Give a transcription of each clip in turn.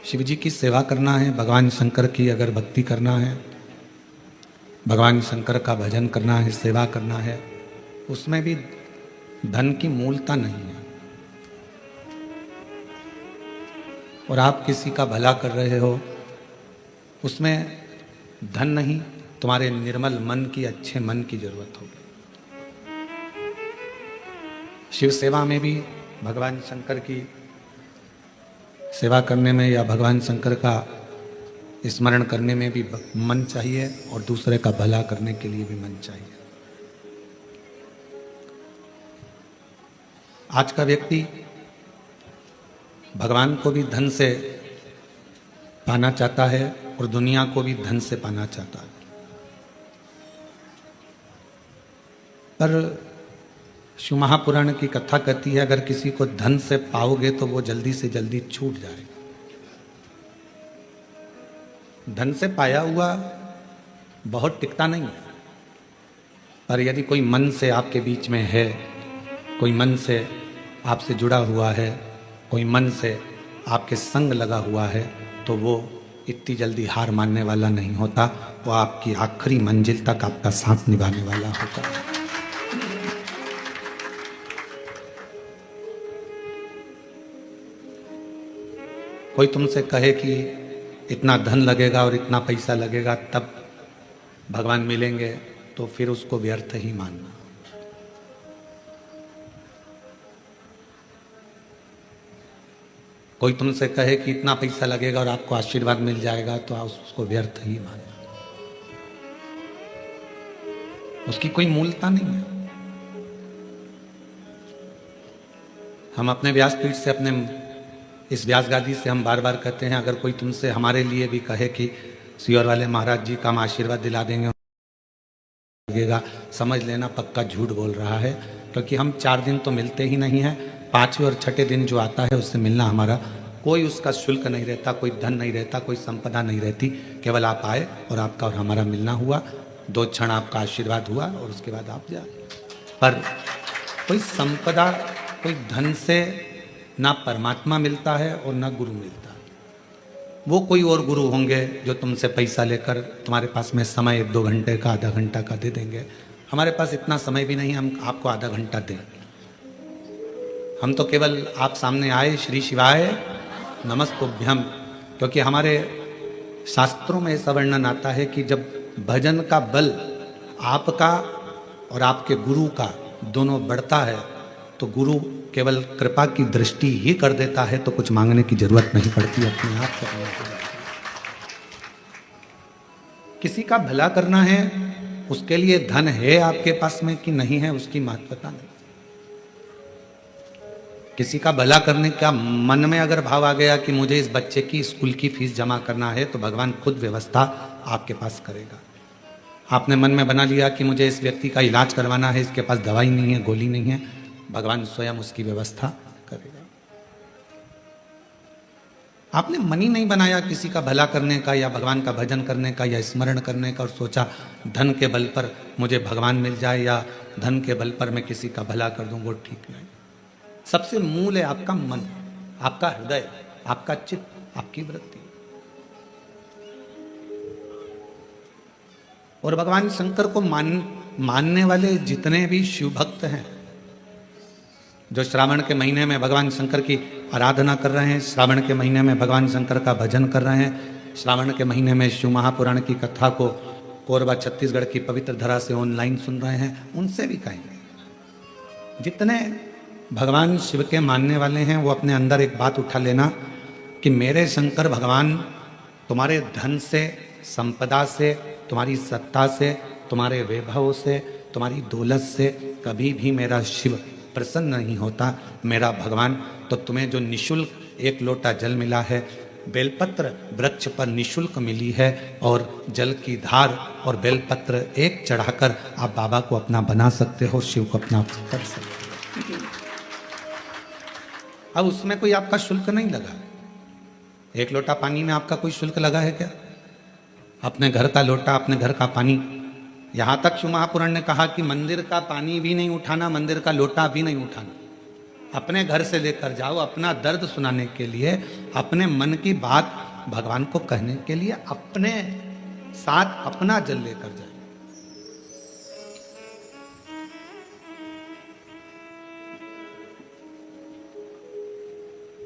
शिव जी की सेवा करना है, भगवान शंकर की अगर भक्ति करना है, भगवान शंकर का भजन करना है, सेवा करना है, उसमें भी धन की मूलता नहीं है। और आप किसी का भला कर रहे हो, उसमें धन नहीं, तुम्हारे निर्मल मन की, अच्छे मन की जरूरत होगी। शिव सेवा में भी भगवान शंकर की सेवा करने में या भगवान शंकर का स्मरण करने में भी मन चाहिए और दूसरे का भला करने के लिए भी मन चाहिए। आज का व्यक्ति भगवान को भी धन से पाना चाहता है और दुनिया को भी धन से पाना चाहता है। पर शिव महापुराण की कथा कहती है, अगर किसी को धन से पाओगे तो वो जल्दी से जल्दी छूट जाएगा। धन से पाया हुआ बहुत टिकता नहीं है, पर यदि कोई मन से आपके बीच में है, कोई मन से आपसे जुड़ा हुआ है, कोई मन से आपके संग लगा हुआ है, तो वो इतनी जल्दी हार मानने वाला नहीं होता। वो आपकी आखिरी मंजिल तक आपका साथ निभाने वाला होता है। कोई तुमसे कहे कि इतना धन लगेगा और इतना पैसा लगेगा तब भगवान मिलेंगे, तो फिर उसको व्यर्थ ही मानना। कोई तुमसे कहे कि इतना पैसा लगेगा और आपको आशीर्वाद मिल जाएगा, तो आप उसको व्यर्थ ही मानना। उसकी कोई मूलता नहीं है। हम अपने व्यासपीठ से, अपने इस व्यास गादी से हम बार बार कहते हैं, अगर कोई तुमसे हमारे लिए भी कहे कि सियोर वाले महाराज जी का हम आशीर्वाद दिला देंगे लगेगा, समझ लेना पक्का झूठ बोल रहा है। क्योंकि हम 4 दिन तो मिलते ही नहीं हैं। 5वें और 6ठे दिन जो आता है उससे मिलना हमारा कोई उसका शुल्क नहीं रहता, कोई धन नहीं रहता, कोई संपदा नहीं रहती। केवल आप आए और आपका और हमारा मिलना हुआ, 2 क्षण आपका आशीर्वाद हुआ और उसके बाद आप जाए। पर कोई संपदा, कोई धन से ना परमात्मा मिलता है और ना गुरु मिलता है। वो कोई और गुरु होंगे जो तुमसे पैसा लेकर तुम्हारे पास में समय 1-2 घंटे का, आधा घंटा का दे देंगे। हमारे पास इतना समय भी नहीं हम आपको आधा घंटा दें। हम तो केवल आप सामने आए, श्री शिवाय नमस्तुभ्यम। क्योंकि हमारे शास्त्रों में ऐसा वर्णन आता है कि जब भजन का बल आपका और आपके गुरु का दोनों बढ़ता है, तो गुरु केवल कृपा की दृष्टि ही कर देता है, तो कुछ मांगने की जरूरत नहीं पड़ती, अपने आप करने की। किसी का भला करना है, उसके लिए धन है आपके पास में कि नहीं है, उसकी महत्वता नहीं। किसी का भला करने का मन में अगर भाव आ गया कि मुझे इस बच्चे की स्कूल की फीस जमा करना है, तो भगवान खुद व्यवस्था आपके पास करेगा। आपने मन में बना लिया कि मुझे इस व्यक्ति का इलाज करवाना है, इसके पास दवाई नहीं है, गोली नहीं है, भगवान स्वयं उसकी व्यवस्था करेगा। आपने मन ही नहीं बनाया किसी का भला करने का या भगवान का भजन करने का या स्मरण करने का, और सोचा धन के बल पर मुझे भगवान मिल जाए या धन के बल पर मैं किसी का भला कर दूं, वो ठीक नहीं। सबसे मूल है आपका मन, आपका हृदय, आपका चित्त, आपकी वृत्ति। और भगवान शंकर को मानने वाले जितने भी शिव भक्त हैं, जो श्रावण के महीने में भगवान शंकर की आराधना कर रहे हैं, श्रावण के महीने में भगवान शंकर का भजन कर रहे हैं, श्रावण के महीने में शिव महापुराण की कथा को कोरबा छत्तीसगढ़ की पवित्र धरा से ऑनलाइन सुन रहे हैं, उनसे भी कहेंगे, जितने भगवान शिव के मानने वाले हैं, वो अपने अंदर एक बात उठा लेना कि मेरे शंकर भगवान तुम्हारे धन से, संपदा से, तुम्हारी सत्ता से, तुम्हारे वैभव से, तुम्हारी दौलत से कभी भी मेरा शिव प्रसन्न नहीं होता। मेरा भगवान तो तुम्हें जो निशुल्क 1 लोटा जल मिला है, बेलपत्र वृक्ष पर निशुल्क मिली है, और जल की धार और बेलपत्र एक चढ़ाकर आप बाबा को अपना बना सकते हो, शिव को अपना कर सकते हो। अब उसमें कोई आपका शुल्क नहीं लगा। 1 लोटा पानी में आपका कोई शुल्क लगा है क्या? अपने घर का लोटा, अपने घर का पानी, यहां तक शिव महापुराण ने कहा कि मंदिर का पानी भी नहीं उठाना, मंदिर का लोटा भी नहीं उठाना। अपने घर से लेकर जाओ, अपना दर्द सुनाने के लिए, अपने मन की बात भगवान को कहने के लिए अपने साथ अपना जल लेकर जाए।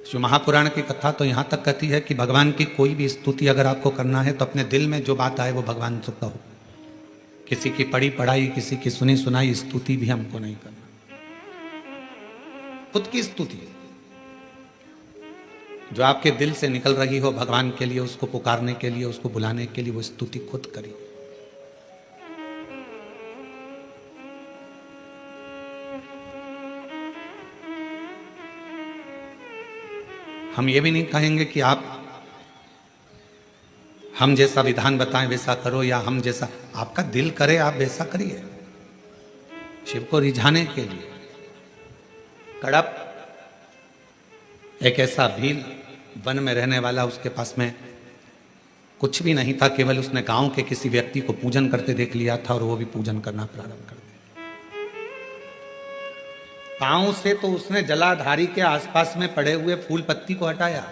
जो महापुराण की कथा तो यहां तक कहती है कि भगवान की कोई भी स्तुति अगर आपको करना है तो अपने दिल में जो बात आए वो भगवान से कहो। किसी की पढ़ी पढ़ाई, किसी की सुनी सुनाई स्तुति भी हमको नहीं करना। खुद की स्तुति जो आपके दिल से निकल रही हो भगवान के लिए, उसको पुकारने के लिए, उसको बुलाने के लिए, वो स्तुति खुद करिए। हम ये भी नहीं कहेंगे कि आप हम जैसा विधान बताएं वैसा करो, या हम जैसा आपका दिल करे आप वैसा करिए। शिव को रिझाने के लिए कड़प एक ऐसा भील वन में रहने वाला, उसके पास में कुछ भी नहीं था, केवल उसने गांव के किसी व्यक्ति को पूजन करते देख लिया था और वो भी पूजन करना प्रारंभ कर दिया। पांव से तो उसने जलाधारी के आसपास में पड़े हुए फूल पत्ती को हटाया,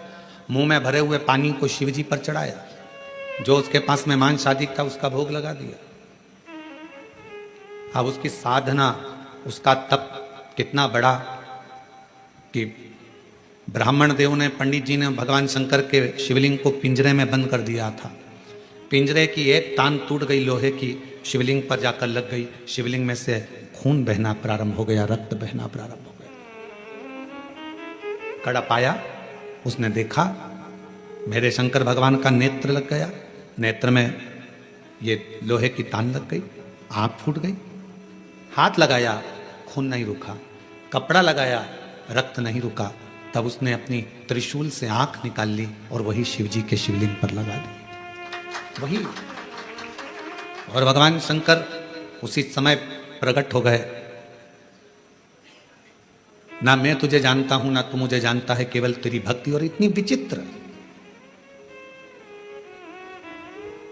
मुंह में भरे हुए पानी को शिवजी पर चढ़ाया, जो उसके पास में मांस आदि था उसका भोग लगा दिया। अब उसकी साधना, उसका तप कितना बड़ा कि ब्राह्मण देव ने, पंडित जी ने भगवान शंकर के शिवलिंग को पिंजरे में बंद कर दिया था। पिंजरे की एक तान टूट गई लोहे की, शिवलिंग पर जाकर लग गई। शिवलिंग में से खून बहना प्रारंभ हो गया, रक्त बहना प्रारंभ हो गया। कड़प आया, उसने देखा मेरे शंकर भगवान का नेत्र लग गया, नेत्र में ये लोहे की तान लग गई, आंख फूट गई। हाथ लगाया, खून नहीं रुका, कपड़ा लगाया, रक्त नहीं रुका। तब उसने अपनी त्रिशूल से आंख निकाल ली और वही शिवजी के शिवलिंग पर लगा दी, वही। और भगवान शंकर उसी समय प्रकट हो गए। ना मैं तुझे जानता हूं ना तू मुझे जानता है, केवल तेरी भक्ति। और इतनी विचित्र।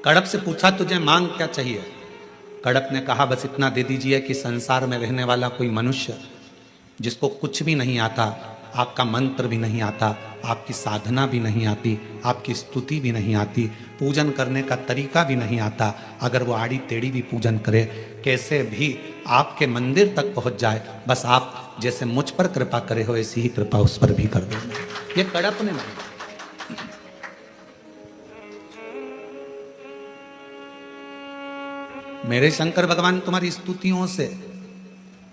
कड़प से पूछा तुझे मांग क्या चाहिए? कड़प ने कहा बस इतना दे दीजिए कि संसार में रहने वाला कोई मनुष्य जिसको कुछ भी नहीं आता, आपका मंत्र भी नहीं आता, आपकी साधना भी नहीं आती, आपकी स्तुति भी नहीं आती, पूजन करने का तरीका भी नहीं आता, अगर वो आड़ी टेढ़ी भी पूजन करे, कैसे भी आपके मंदिर तक पहुंच जाए, बस आप जैसे मुझ पर कृपा करे हो ऐसी ही कृपा उस पर भी कर दो। ये कड़प ने नहीं। मेरे शंकर भगवान तुम्हारी स्तुतियों से,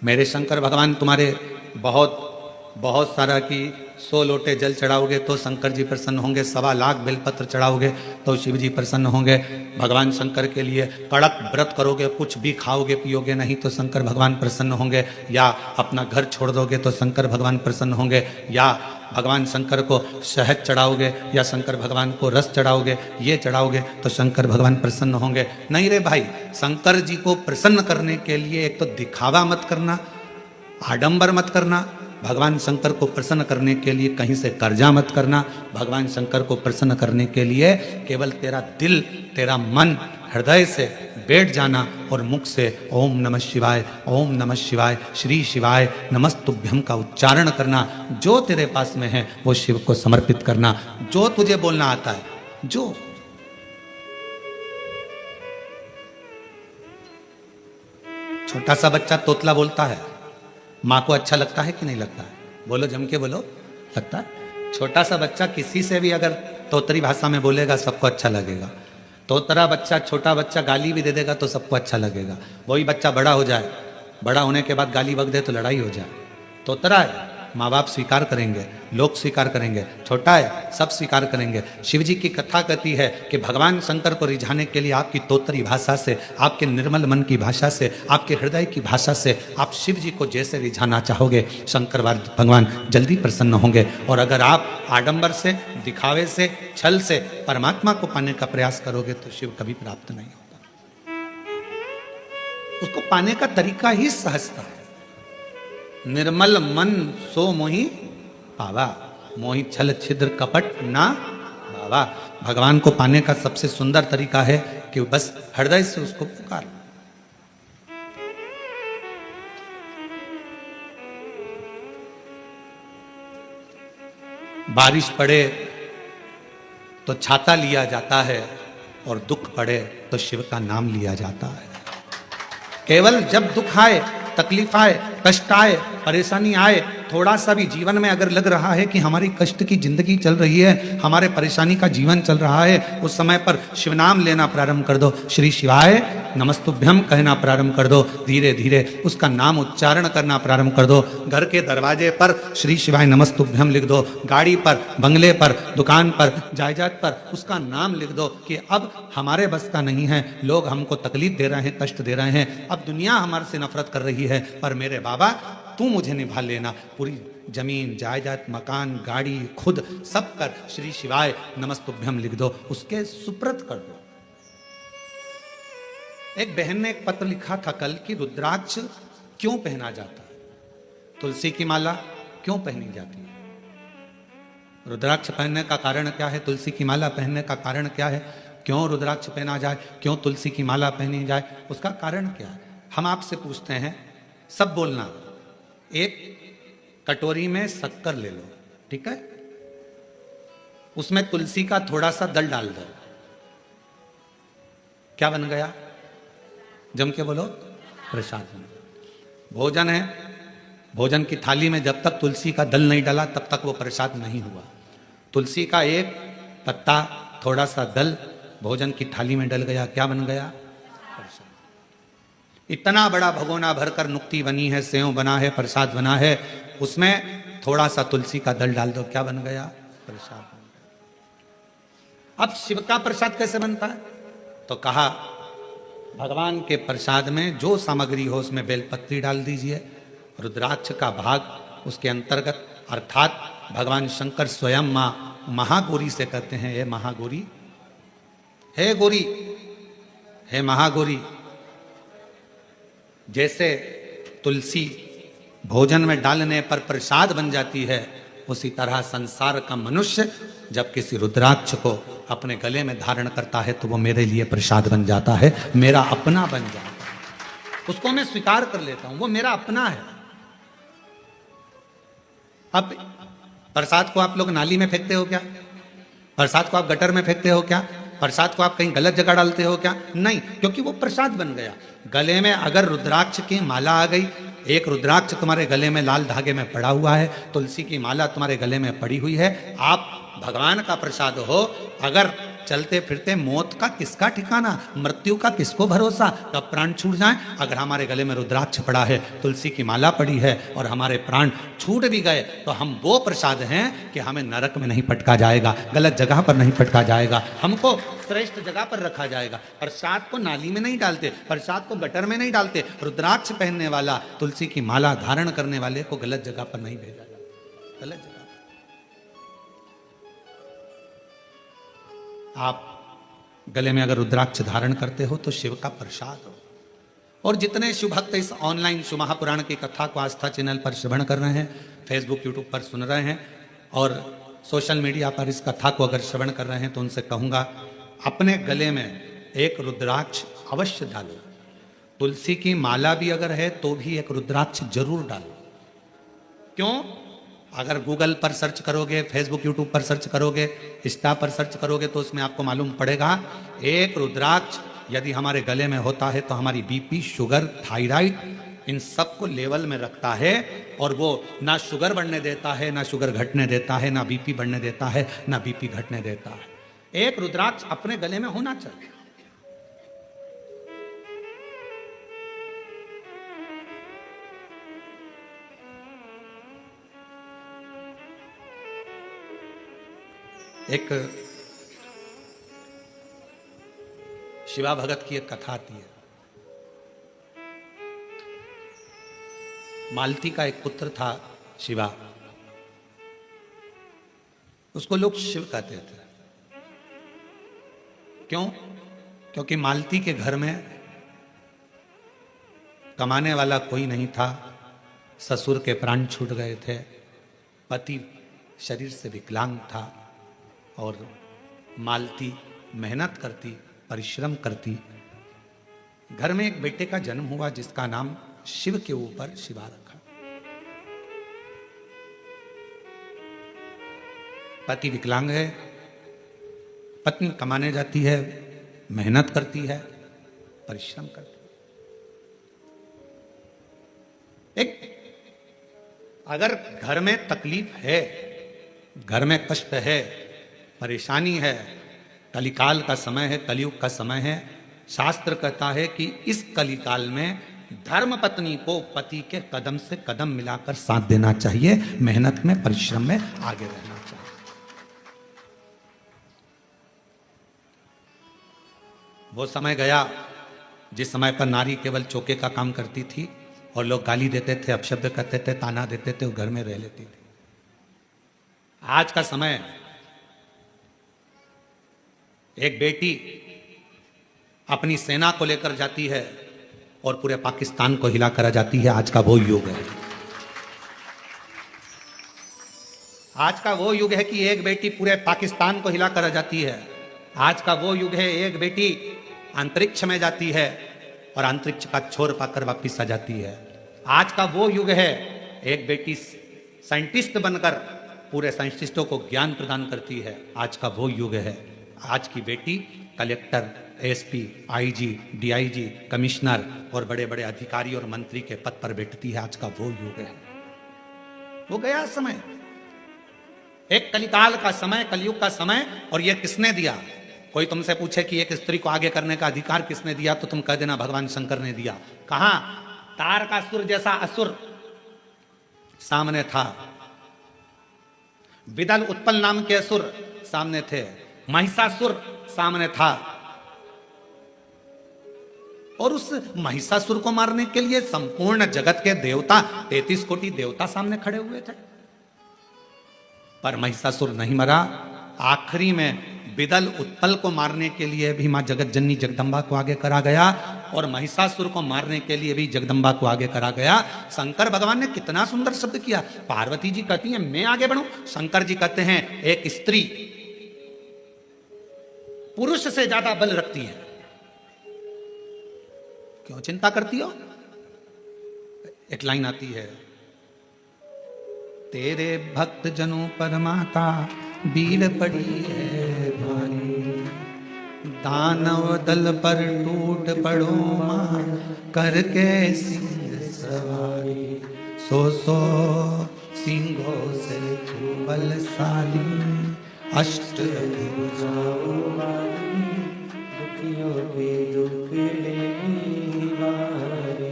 मेरे शंकर भगवान तुम्हारे बहुत सारा कि 100 लोटे जल चढ़ाओगे तो शंकर जी प्रसन्न होंगे, 1.25 लाख बेलपत्र चढ़ाओगे तो शिव जी प्रसन्न होंगे। भगवान शंकर के लिए कड़क व्रत करोगे, कुछ भी खाओगे पियोगे नहीं तो शंकर भगवान प्रसन्न होंगे, या अपना घर छोड़ दोगे तो शंकर भगवान प्रसन्न होंगे, या भगवान शंकर को शहद चढ़ाओगे या शंकर भगवान को रस चढ़ाओगे, ये चढ़ाओगे तो शंकर भगवान प्रसन्न होंगे। नहीं रे भाई, शंकर जी को प्रसन्न करने के लिए एक तो दिखावा मत करना, आडंबर मत करना। भगवान शंकर को प्रसन्न करने के लिए कहीं से कर्जा मत करना। भगवान शंकर को प्रसन्न करने के लिए केवल तेरा दिल, तेरा मन हृदय से बैठ जाना और मुख से ओम नमः शिवाय, ओम नमः शिवाय, श्री शिवाय नमस्तुभ्यम का उच्चारण करना। जो तेरे पास में है वो शिव को समर्पित करना, जो तुझे बोलना आता है। जो छोटा सा बच्चा तोतला बोलता है, माँ को अच्छा लगता है कि नहीं लगता है? बोलो, जम के बोलो, लगता है। छोटा सा बच्चा किसी से भी अगर तोतरी भाषा में बोलेगा सबको अच्छा लगेगा। तोतरा बच्चा, छोटा बच्चा गाली भी दे देगा तो सबको अच्छा लगेगा। वही बच्चा बड़ा हो जाए, बड़ा होने के बाद गाली बक दे तो लड़ाई हो जाए। तोतरा है, माँ बाप स्वीकार करेंगे, लोग स्वीकार करेंगे। छोटा है, सब स्वीकार करेंगे। शिव जी की कथा कहती है कि भगवान शंकर को रिझाने के लिए आपकी तोतरी भाषा से, आपके निर्मल मन की भाषा से, आपके हृदय की भाषा से आप शिव जी को जैसे रिझाना चाहोगे, शंकर भगवान जल्दी प्रसन्न होंगे। और अगर आप आडंबर से, दिखावे से, छल से परमात्मा को पाने का प्रयास करोगे तो शिव कभी प्राप्त नहीं होगा। उसको पाने का तरीका ही सहजता है। निर्मल मन सो मोहि पावा, मोहि छल छिद्र कपट ना पावा। भगवान को पाने का सबसे सुंदर तरीका है कि बस हृदय से उसको पुकार। बारिश पड़े तो छाता लिया जाता है और दुख पड़े तो शिव का नाम लिया जाता है। केवल जब दुख आए, तकलीफ आए, कष्ट आए, परेशानी आए, थोड़ा सा भी जीवन में अगर लग रहा है कि हमारी कष्ट की जिंदगी चल रही है, हमारे परेशानी का जीवन चल रहा है, उस समय पर शिव नाम लेना प्रारंभ कर दो, श्री शिवाय नमस्तुभ्यम कहना प्रारंभ कर दो, धीरे धीरे उसका नाम उच्चारण करना प्रारंभ कर दो। घर के दरवाजे पर श्री शिवाय नमस्तुभ्यम लिख दो, गाड़ी पर, बंगले पर, दुकान पर, जायदाद पर उसका नाम लिख दो कि अब हमारे बस का नहीं है, लोग हमको तकलीफ दे रहे हैं, कष्ट दे रहे हैं, अब दुनिया हमारे से नफरत कर रही है, पर मेरे बाबा तू मुझे निभा लेना। पूरी जमीन, जायदाद, मकान, गाड़ी, खुद सब कर श्री शिवाय नमस्तुभ्यम लिख दो, उसके सुप्रत कर दो। एक बहन ने एक पत्र लिखा था कल कि रुद्राक्ष क्यों पहना जाता है, तुलसी की माला क्यों पहनी जाती है, रुद्राक्ष पहनने का कारण क्या है, तुलसी की माला पहनने का कारण क्या है, क्यों रुद्राक्ष पहना जाए, क्यों तुलसी की माला पहनी जाए, उसका कारण क्या है। हम आपसे पूछते हैं, सब बोलना। एक कटोरी में शक्कर ले लो, ठीक है, उसमें तुलसी का थोड़ा सा दल डाल दो, क्या बन गया, जम के बोलो, प्रसाद बन गया। भोजन है, भोजन की थाली में जब तक तुलसी का दल नहीं डाला तब तक वो प्रसाद नहीं हुआ। तुलसी का एक पत्ता, थोड़ा सा दल भोजन की थाली में डल गया, क्या बन गया, प्रसाद। इतना बड़ा भगोना भरकर नुक्ति बनी है, सेव बना है, प्रसाद बना है, उसमें थोड़ा सा तुलसी का दल डाल दो, क्या बन गया, प्रसाद। अब शिव का प्रसाद कैसे बनता है, तो कहा भगवान के प्रसाद में जो सामग्री हो उसमें बेलपत्री डाल दीजिए, रुद्राक्ष का भाग उसके अंतर्गत, अर्थात भगवान शंकर स्वयं मां महागौरी से कहते हैं, हे महागौरी, हे गौरी, हे महागौरी। जैसे तुलसी भोजन में डालने पर प्रसाद बन जाती है, उसी तरह संसार का मनुष्य जब किसी रुद्राक्ष को अपने गले में धारण करता है तो वो मेरे लिए प्रसाद बन जाता है, मेरा अपना बन जाता है, उसको मैं स्वीकार कर लेता हूं, वो मेरा अपना है। अब प्रसाद को आप लोग नाली में फेंकते हो क्या, प्रसाद को आप गटर में फेंकते हो क्या, प्रसाद को आप कहीं गलत जगह डालते हो क्या, नहीं, क्योंकि वो प्रसाद बन गया। गले में अगर रुद्राक्ष की माला आ गई, एक रुद्राक्ष तुम्हारे गले में लाल धागे में पड़ा हुआ है, तुलसी की माला तुम्हारे गले में पड़ी हुई है, आप भगवान का प्रसाद हो। अगर चलते फिरते मौत का किसका ठिकाना, मृत्यु का किसको भरोसा, कब प्राण छूट जाए। अगर हमारे गले में रुद्राक्ष पड़ा है, तुलसी की माला पड़ी है और हमारे प्राण छूट भी गए तो हम वो प्रसाद हैं कि हमें नरक में नहीं पटका जाएगा, गलत जगह पर नहीं पटका जाएगा, हमको श्रेष्ठ जगह पर रखा जाएगा। प्रसाद को नाली में नहीं डालते, प्रसाद को गटर में नहीं डालते, रुद्राक्ष पहनने वाला, तुलसी की माला धारण करने वाले को गलत जगह पर नहीं भेजा जाता, गलत जगह। आप गले में अगर रुद्राक्ष धारण करते हो तो शिव का प्रसाद हो। और जितने शिव भक्त इस ऑनलाइन शिव महापुराण की कथा को आस्था चैनल पर श्रवण कर रहे हैं, फेसबुक यूट्यूब पर सुन रहे हैं और सोशल मीडिया पर इस कथा को अगर श्रवण कर रहे हैं, तो उनसे कहूँगा अपने गले में एक रुद्राक्ष अवश्य डालो। तुलसी की माला भी अगर है तो भी एक रुद्राक्ष जरूर डालो। क्यों? अगर गूगल पर सर्च करोगे, फेसबुक यूट्यूब पर सर्च करोगे, इंस्टा पर सर्च करोगे तो उसमें आपको मालूम पड़ेगा एक रुद्राक्ष यदि हमारे गले में होता है तो हमारी बीपी, शुगर, थायराइड, इन सब को लेवल में रखता है और वो ना शुगर बढ़ने देता है, ना शुगर घटने देता है, ना बीपी बढ़ने देता है, ना बीपी घटने देता है। एक रुद्राक्ष अपने गले में होना चाहिए। एक शिवा भगत की एक कथा आती है। मालती का एक पुत्र था शिवा, उसको लोग शिव कहते थे। क्यों? क्योंकि मालती के घर में कमाने वाला कोई नहीं था, ससुर के प्राण छूट गए थे, पति शरीर से विकलांग था और मालती मेहनत करती, परिश्रम करती। घर में एक बेटे का जन्म हुआ जिसका नाम शिव के ऊपर शिवा रखा। पति विकलांग है, पत्नी कमाने जाती है, मेहनत करती है, परिश्रम करती है। एक अगर घर में तकलीफ है, घर में कष्ट है, परेशानी है, कलिकाल का समय है, कलयुग का समय है, शास्त्र कहता है कि इस कलिकाल में धर्म पत्नी को पति के कदम से कदम मिलाकर साथ देना चाहिए, मेहनत में, परिश्रम में आगे रहना चाहिए। वो समय गया जिस समय पर नारी केवल चौके का काम करती थी और लोग गाली देते थे, अपशब्द कहते थे, ताना देते थे, वो घर में रह लेती थी। आज का समय, एक बेटी अपनी सेना को लेकर जाती है और पूरे पाकिस्तान को हिला कर जाती है। आज का वो युग है, आज का वो युग है कि एक बेटी पूरे पाकिस्तान को हिला कर जाती है। आज का वो युग है, एक बेटी अंतरिक्ष में जाती है और अंतरिक्ष का छोर पाकर वापिस आ जाती है। आज का वो युग है, एक बेटी साइंटिस्ट बनकर पूरे साइंटिस्टों को ज्ञान प्रदान करती है। आज का वो युग है, आज की बेटी collector, SP, IG, DIG, commissioner और बड़े बड़े अधिकारी और मंत्री के पद पर बैठती है। आज का वो युग है, वो गया समय, एक कलिकाल का समय, कलयुग का समय। और ये किसने दिया? कोई तुमसे पूछे कि एक स्त्री को आगे करने का अधिकार किसने दिया, तो तुम कह देना भगवान शंकर ने दिया। कहां? तारकासुर जैसा असुर सामने था, विदल उत्पल नाम के असुर सामने थे, महिषासुर सामने था, और उस महिषासुर को मारने के लिए संपूर्ण जगत के देवता, 33 कोटि देवता सामने खड़े हुए थे, पर महिषासुर नहीं मरा। आखिरी में विदल उत्पल को मारने के लिए भी मां जगत जननी जगदम्बा को आगे करा गया और महिषासुर को मारने के लिए भी जगदम्बा को आगे करा गया। शंकर भगवान ने कितना सुंदर शब्द किया। पार्वती जी कहती हैं मैं आगे बढ़ूं, शंकर जी कहते हैं एक स्त्री पुरुष से ज्यादा बल रखती है, क्यों चिंता करती हो? एक लाइन आती है, तेरे भक्त जनों पर माता बीड़ पड़ी है भारी, दानव दल पर टूट पड़ो मां करके सिंह सवारी, सो सिंहों से बलशाली, अष्ट भुजाओं वाली, दुखियों के दुख लेने वाली,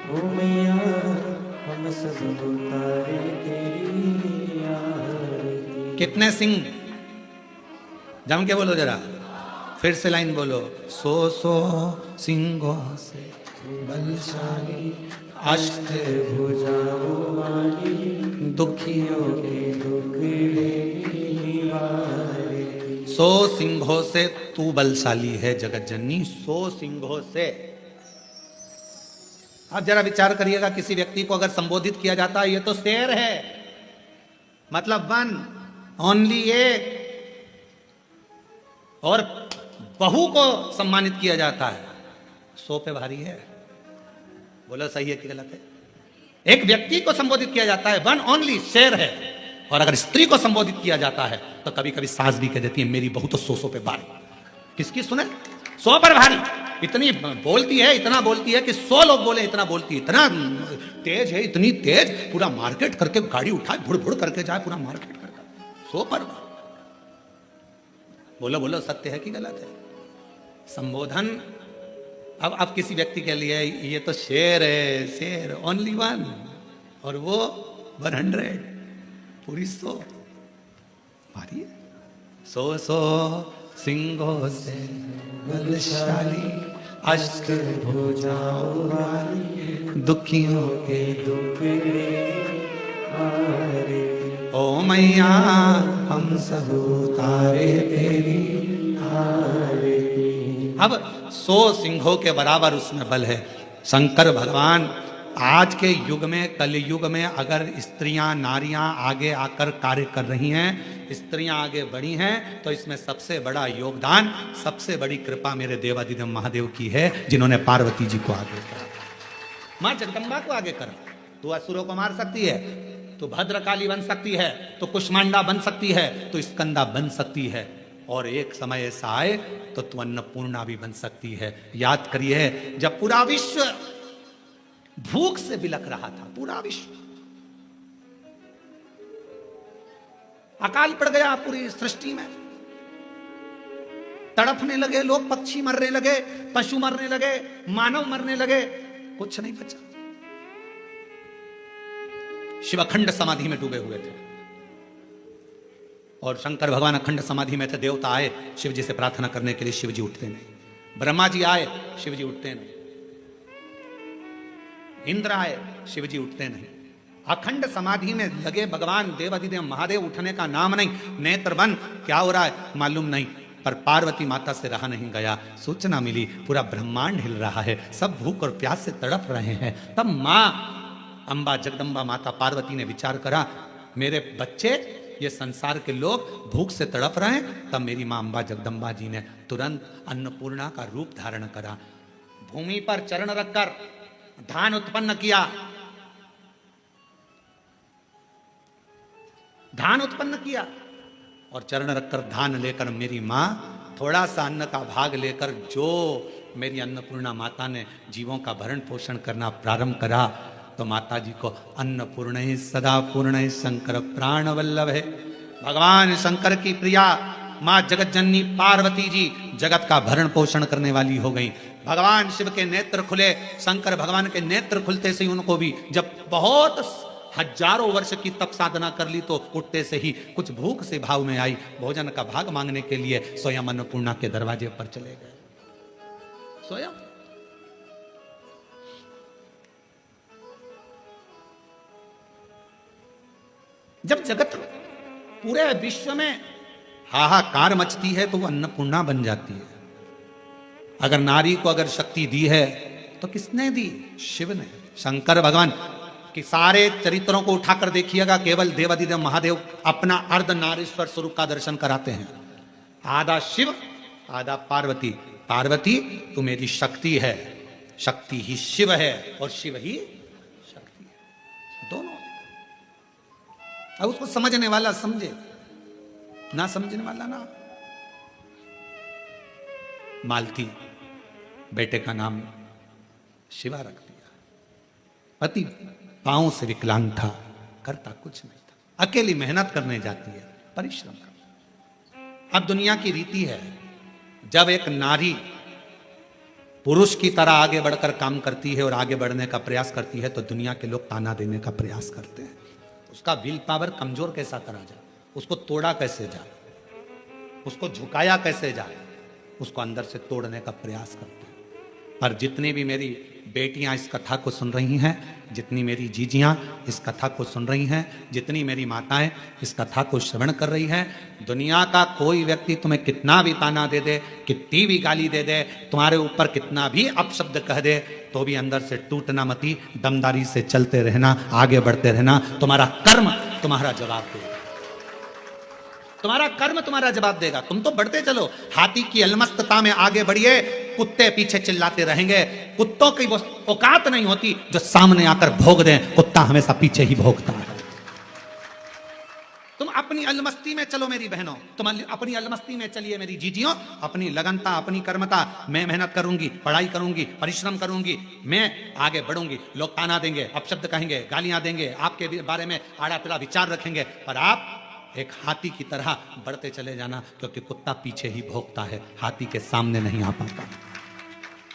ओ मैया हम सब उतारे तेरी आरती। कितने सिंह? जम के बोलो जरा, फिर से लाइन बोलो, सो सिंहों से बलशाली, अष्ट भुजाओं वाली, दुखियों के दुख लेने वाली। 100 सिंहों से तू बलशाली है जगत जननी, 100 सिंहों से। आप जरा विचार करिएगा, किसी व्यक्ति को अगर संबोधित किया जाता है ये तो शेर है, मतलब वन ओनली एक, और बहू को सम्मानित किया जाता है 100 पे भारी है। बोलो सही है कि गलत है? एक व्यक्ति को संबोधित किया जाता है वन ओनली, शेर है, और अगर स्त्री को संबोधित किया जाता है तो कभी कभी सास भी कह देती है मेरी बहू तो 100 पे भारी। किसकी सुने? 100 पर भारी। इतनी बोलती है, इतना बोलती है कि 100 लोग बोले इतना बोलती है, इतना तेज है, इतनी तेज, पूरा मार्केट करके गाड़ी उठाए, भुड़ भुड़ करके जाए, पूरा मार्केट करके 100 पर। बोलो बोलो सत्य है कि गलत है? संबोधन अब किसी व्यक्ति के लिए ये तो शेर है, शेर ओनली वन, और वो 100 पूरी 100 भारी है। 100 सिंहों से बलशाली, अष्ट भुजाओं वाली, दुखियों के दुख हारे, ओ मैया हम सब उतारे तेरी आरती। अब 100 सिंहों के बराबर उसमें बल है। शंकर भगवान आज के युग में, कलयुग में अगर स्त्रियां, नारियां आगे आकर कार्य कर रही हैं, स्त्रियां आगे बढ़ी हैं, तो इसमें सबसे बड़ा योगदान, सबसे बड़ी कृपा मेरे देवादिदेव महादेव की है, जिन्होंने पार्वती जी को आगे करा, मां जगदम्बा को आगे करा। तू असुरों को मार सकती है, तो भद्रकाली बन सकती है, तो कुष्मांडा बन सकती है, तो स्कंदा बन सकती है, और एक समय ऐसा आए तो तू अन्नपूर्णा भी बन सकती है। याद करिए, जब पूरा विश्व भूख से बिलख रहा था, पूरा विश्व, अकाल पड़ गया पूरी सृष्टि में, तड़पने लगे लोग, पक्षी मरने लगे, पशु मरने लगे, मानव मरने लगे, कुछ नहीं बचा। शिव अखंड समाधि में डूबे हुए थे और शंकर भगवान अखंड समाधि में थे। देवता आए शिव जी से प्रार्थना करने के लिए, शिव जी उठते नहीं। ब्रह्मा जी आए, शिव जी उठते नहीं। इंद्र आए, शिव जी उठते नहीं। अखंड समाधि में लगे भगवान देवाधिदेव महादेव, उठने का नाम नहीं। नेत्र बंद, क्या हो रहा है मालूम नहीं, पर पार्वती माता से रहा नहीं गया। सूचना मिली पूरा ब्रह्मांड हिल रहा है, सब भूख और प्यास से तड़प रहे हैं। तब मां अंबा जगदंबा माता पार्वती ने विचार करा, मेरे बच्चे, ये संसार के लोग भूख से तड़प रहे हैं। तब मेरी मां अंबा जगदंबा जी ने तुरंत अन्नपूर्णा का रूप धारण करा। भूमि पर चरण रखकर धान उत्पन्न किया, धान उत्पन्न किया, और चरण रखकर धान लेकर मेरी मां थोड़ा सा अन्न का भाग लेकर, जो मेरी अन्नपूर्णा माता ने जीवों का भरण पोषण करना प्रारंभ करा, तो माता जी को अन्नपूर्ण ही सदा पूर्ण ही शंकर प्राण वल्लभ है। भगवान शंकर की प्रिया मां जगत जननी पार्वती जी जगत का भरण पोषण करने वाली हो गई। भगवान शिव के नेत्र खुले, शंकर भगवान के नेत्र खुलते से ही उनको भी, जब बहुत हजारों वर्ष की तप साधना कर ली, तो उठते से ही कुछ भूख से भाव में आई, भोजन का भाग मांगने के लिए स्वयं अन्नपूर्णा के दरवाजे पर चले गए। स्वयं जब जगत पूरे विश्व में हाहाकार मचती है तो वो अन्नपूर्णा बन जाती है। अगर नारी को अगर शक्ति दी है तो किसने दी? शिव ने। शंकर भगवान कि सारे चरित्रों को उठाकर देखिएगा, केवल देवाधिदेव महादेव अपना अर्ध नारीश्वर स्वरूप का दर्शन कराते हैं। आधा शिव, आधा पार्वती। पार्वती तू मेरी शक्ति है, शक्ति ही शिव है, और शिव ही शक्ति है, दोनों। अब उसको समझने वाला समझे, ना समझने वाला ना। मालती बेटे का नाम शिवा रख दिया। पति पांव से विकलांग था, करता कुछ नहीं था, अकेली मेहनत करने जाती है, परिश्रम कर। अब दुनिया की रीति है, जब एक नारी पुरुष की तरह आगे बढ़कर काम करती है और आगे बढ़ने का प्रयास करती है, तो दुनिया के लोग ताना देने का प्रयास करते हैं। उसका विल पावर कमजोर कैसा करा जाए, उसको तोड़ा कैसे जाए, उसको झुकाया कैसे जाए, उसको अंदर से तोड़ने का प्रयास करते हैं। पर जितनी भी मेरी बेटियां इस कथा को सुन रही हैं, जितनी मेरी जीजियां इस कथा को सुन रही हैं, जितनी मेरी माताएं इस कथा को श्रवण कर रही हैं, दुनिया का कोई व्यक्ति तुम्हें कितना भी ताना दे दे, कितनी भी गाली दे दे, तुम्हारे ऊपर कितना भी अपशब्द कह दे, तो भी अंदर से टूटना मती, दमदारी से चलते रहना, आगे बढ़ते रहना। तुम्हारा कर्म तुम्हारा जवाब देगा, तुम्हारा कर्म तुम्हारा जवाब देगा। तुम तो बढ़ते चलो, हाथी की अलमस्तता में आगे बढ़िए, कुत्ते पीछे चिल्लाते रहेंगे। कुत्तों की वो औकात नहीं होती जो सामने आकर भोग दें, कुत्ता हमेशा पीछे ही भोगता है। तुम अपनी अलमस्ती में चलो मेरी बहनों, तुम अपनी अलमस्ती में चलिए मेरी जीजियों, अपनी लगनता, अपनी कर्मता। मैं मेहनत करूंगी, पढ़ाई करूंगी, परिश्रम करूंगी, मैं आगे बढ़ूंगी। लोग ताना देंगे, अपशब्द कहेंगे, गालियां देंगे, आपके बारे में आड़ा टेढ़ा विचार रखेंगे, पर आप एक हाथी की तरह बढ़ते चले जाना, क्योंकि कुत्ता पीछे ही भौंकता है, हाथी के सामने नहीं आ पाता।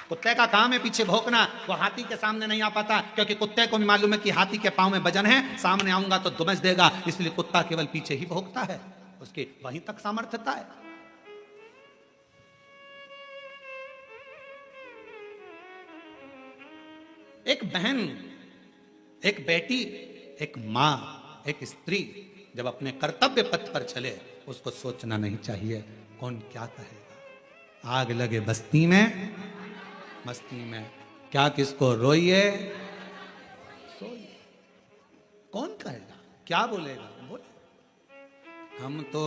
कुत्ते का काम है पीछे भौंकना, वो हाथी के सामने नहीं आ पाता, क्योंकि कुत्ते को भी मालूम है कि हाथी के पांव में वजन है, सामने आऊंगा तो दुमच देगा, इसलिए कुत्ता केवल पीछे ही भौंकता है, उसकी वहीं तक सामर्थ्यता है। एक बहन, एक बेटी, एक मां, एक स्त्री जब अपने कर्तव्य पथ पर चले, उसको सोचना नहीं चाहिए कौन क्या कहेगा। आग लगे बस्ती में, मस्ती में, क्या किसको रोइए सोइए, कौन कहेगा, क्या बोलेगा, बोले। हम तो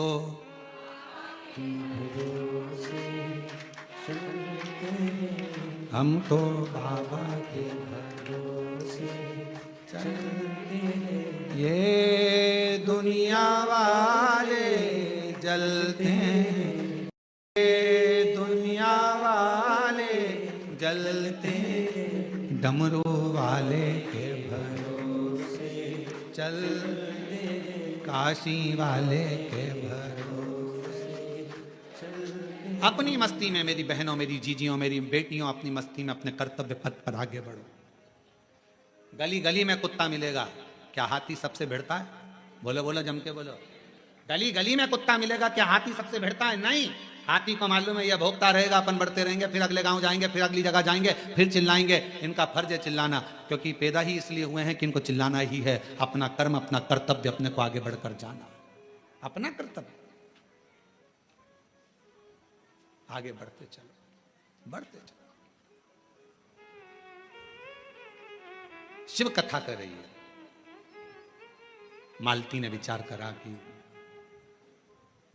हम तो बाबा के भरोसे ये दुनिया वाले जलते हैं, ये दुनिया वाले जलते हैं, डमरू वाले के भरोसे चलते, काशी वाले के भरोसे चलते। अपनी मस्ती में मेरी बहनों, मेरी जीजियों, मेरी बेटियों, अपनी मस्ती में अपने कर्तव्य पथ पर आगे बढ़ो। गली गली में कुत्ता मिलेगा, क्या हाथी सबसे भिड़ता है? बोलो बोलो, जम के बोलो। गली गली में कुत्ता मिलेगा, क्या हाथी सबसे भिड़ता है? नहीं। हाथी को मालूम है यह भोगता रहेगा, अपन बढ़ते रहेंगे, फिर अगले गांव जाएंगे, फिर अगली जगह जाएंगे, फिर चिल्लाएंगे। इनका फर्ज है चिल्लाना, क्योंकि पैदा ही इसलिए हुए हैं कि इनको चिल्लाना ही है। अपना कर्म, अपना कर्तव्य, अपने को आगे बढ़कर जाना, अपना कर्तव्य, आगे बढ़ते चलो, बढ़ते चलो। शिव कथा कर रही है। मालती ने विचार करा कि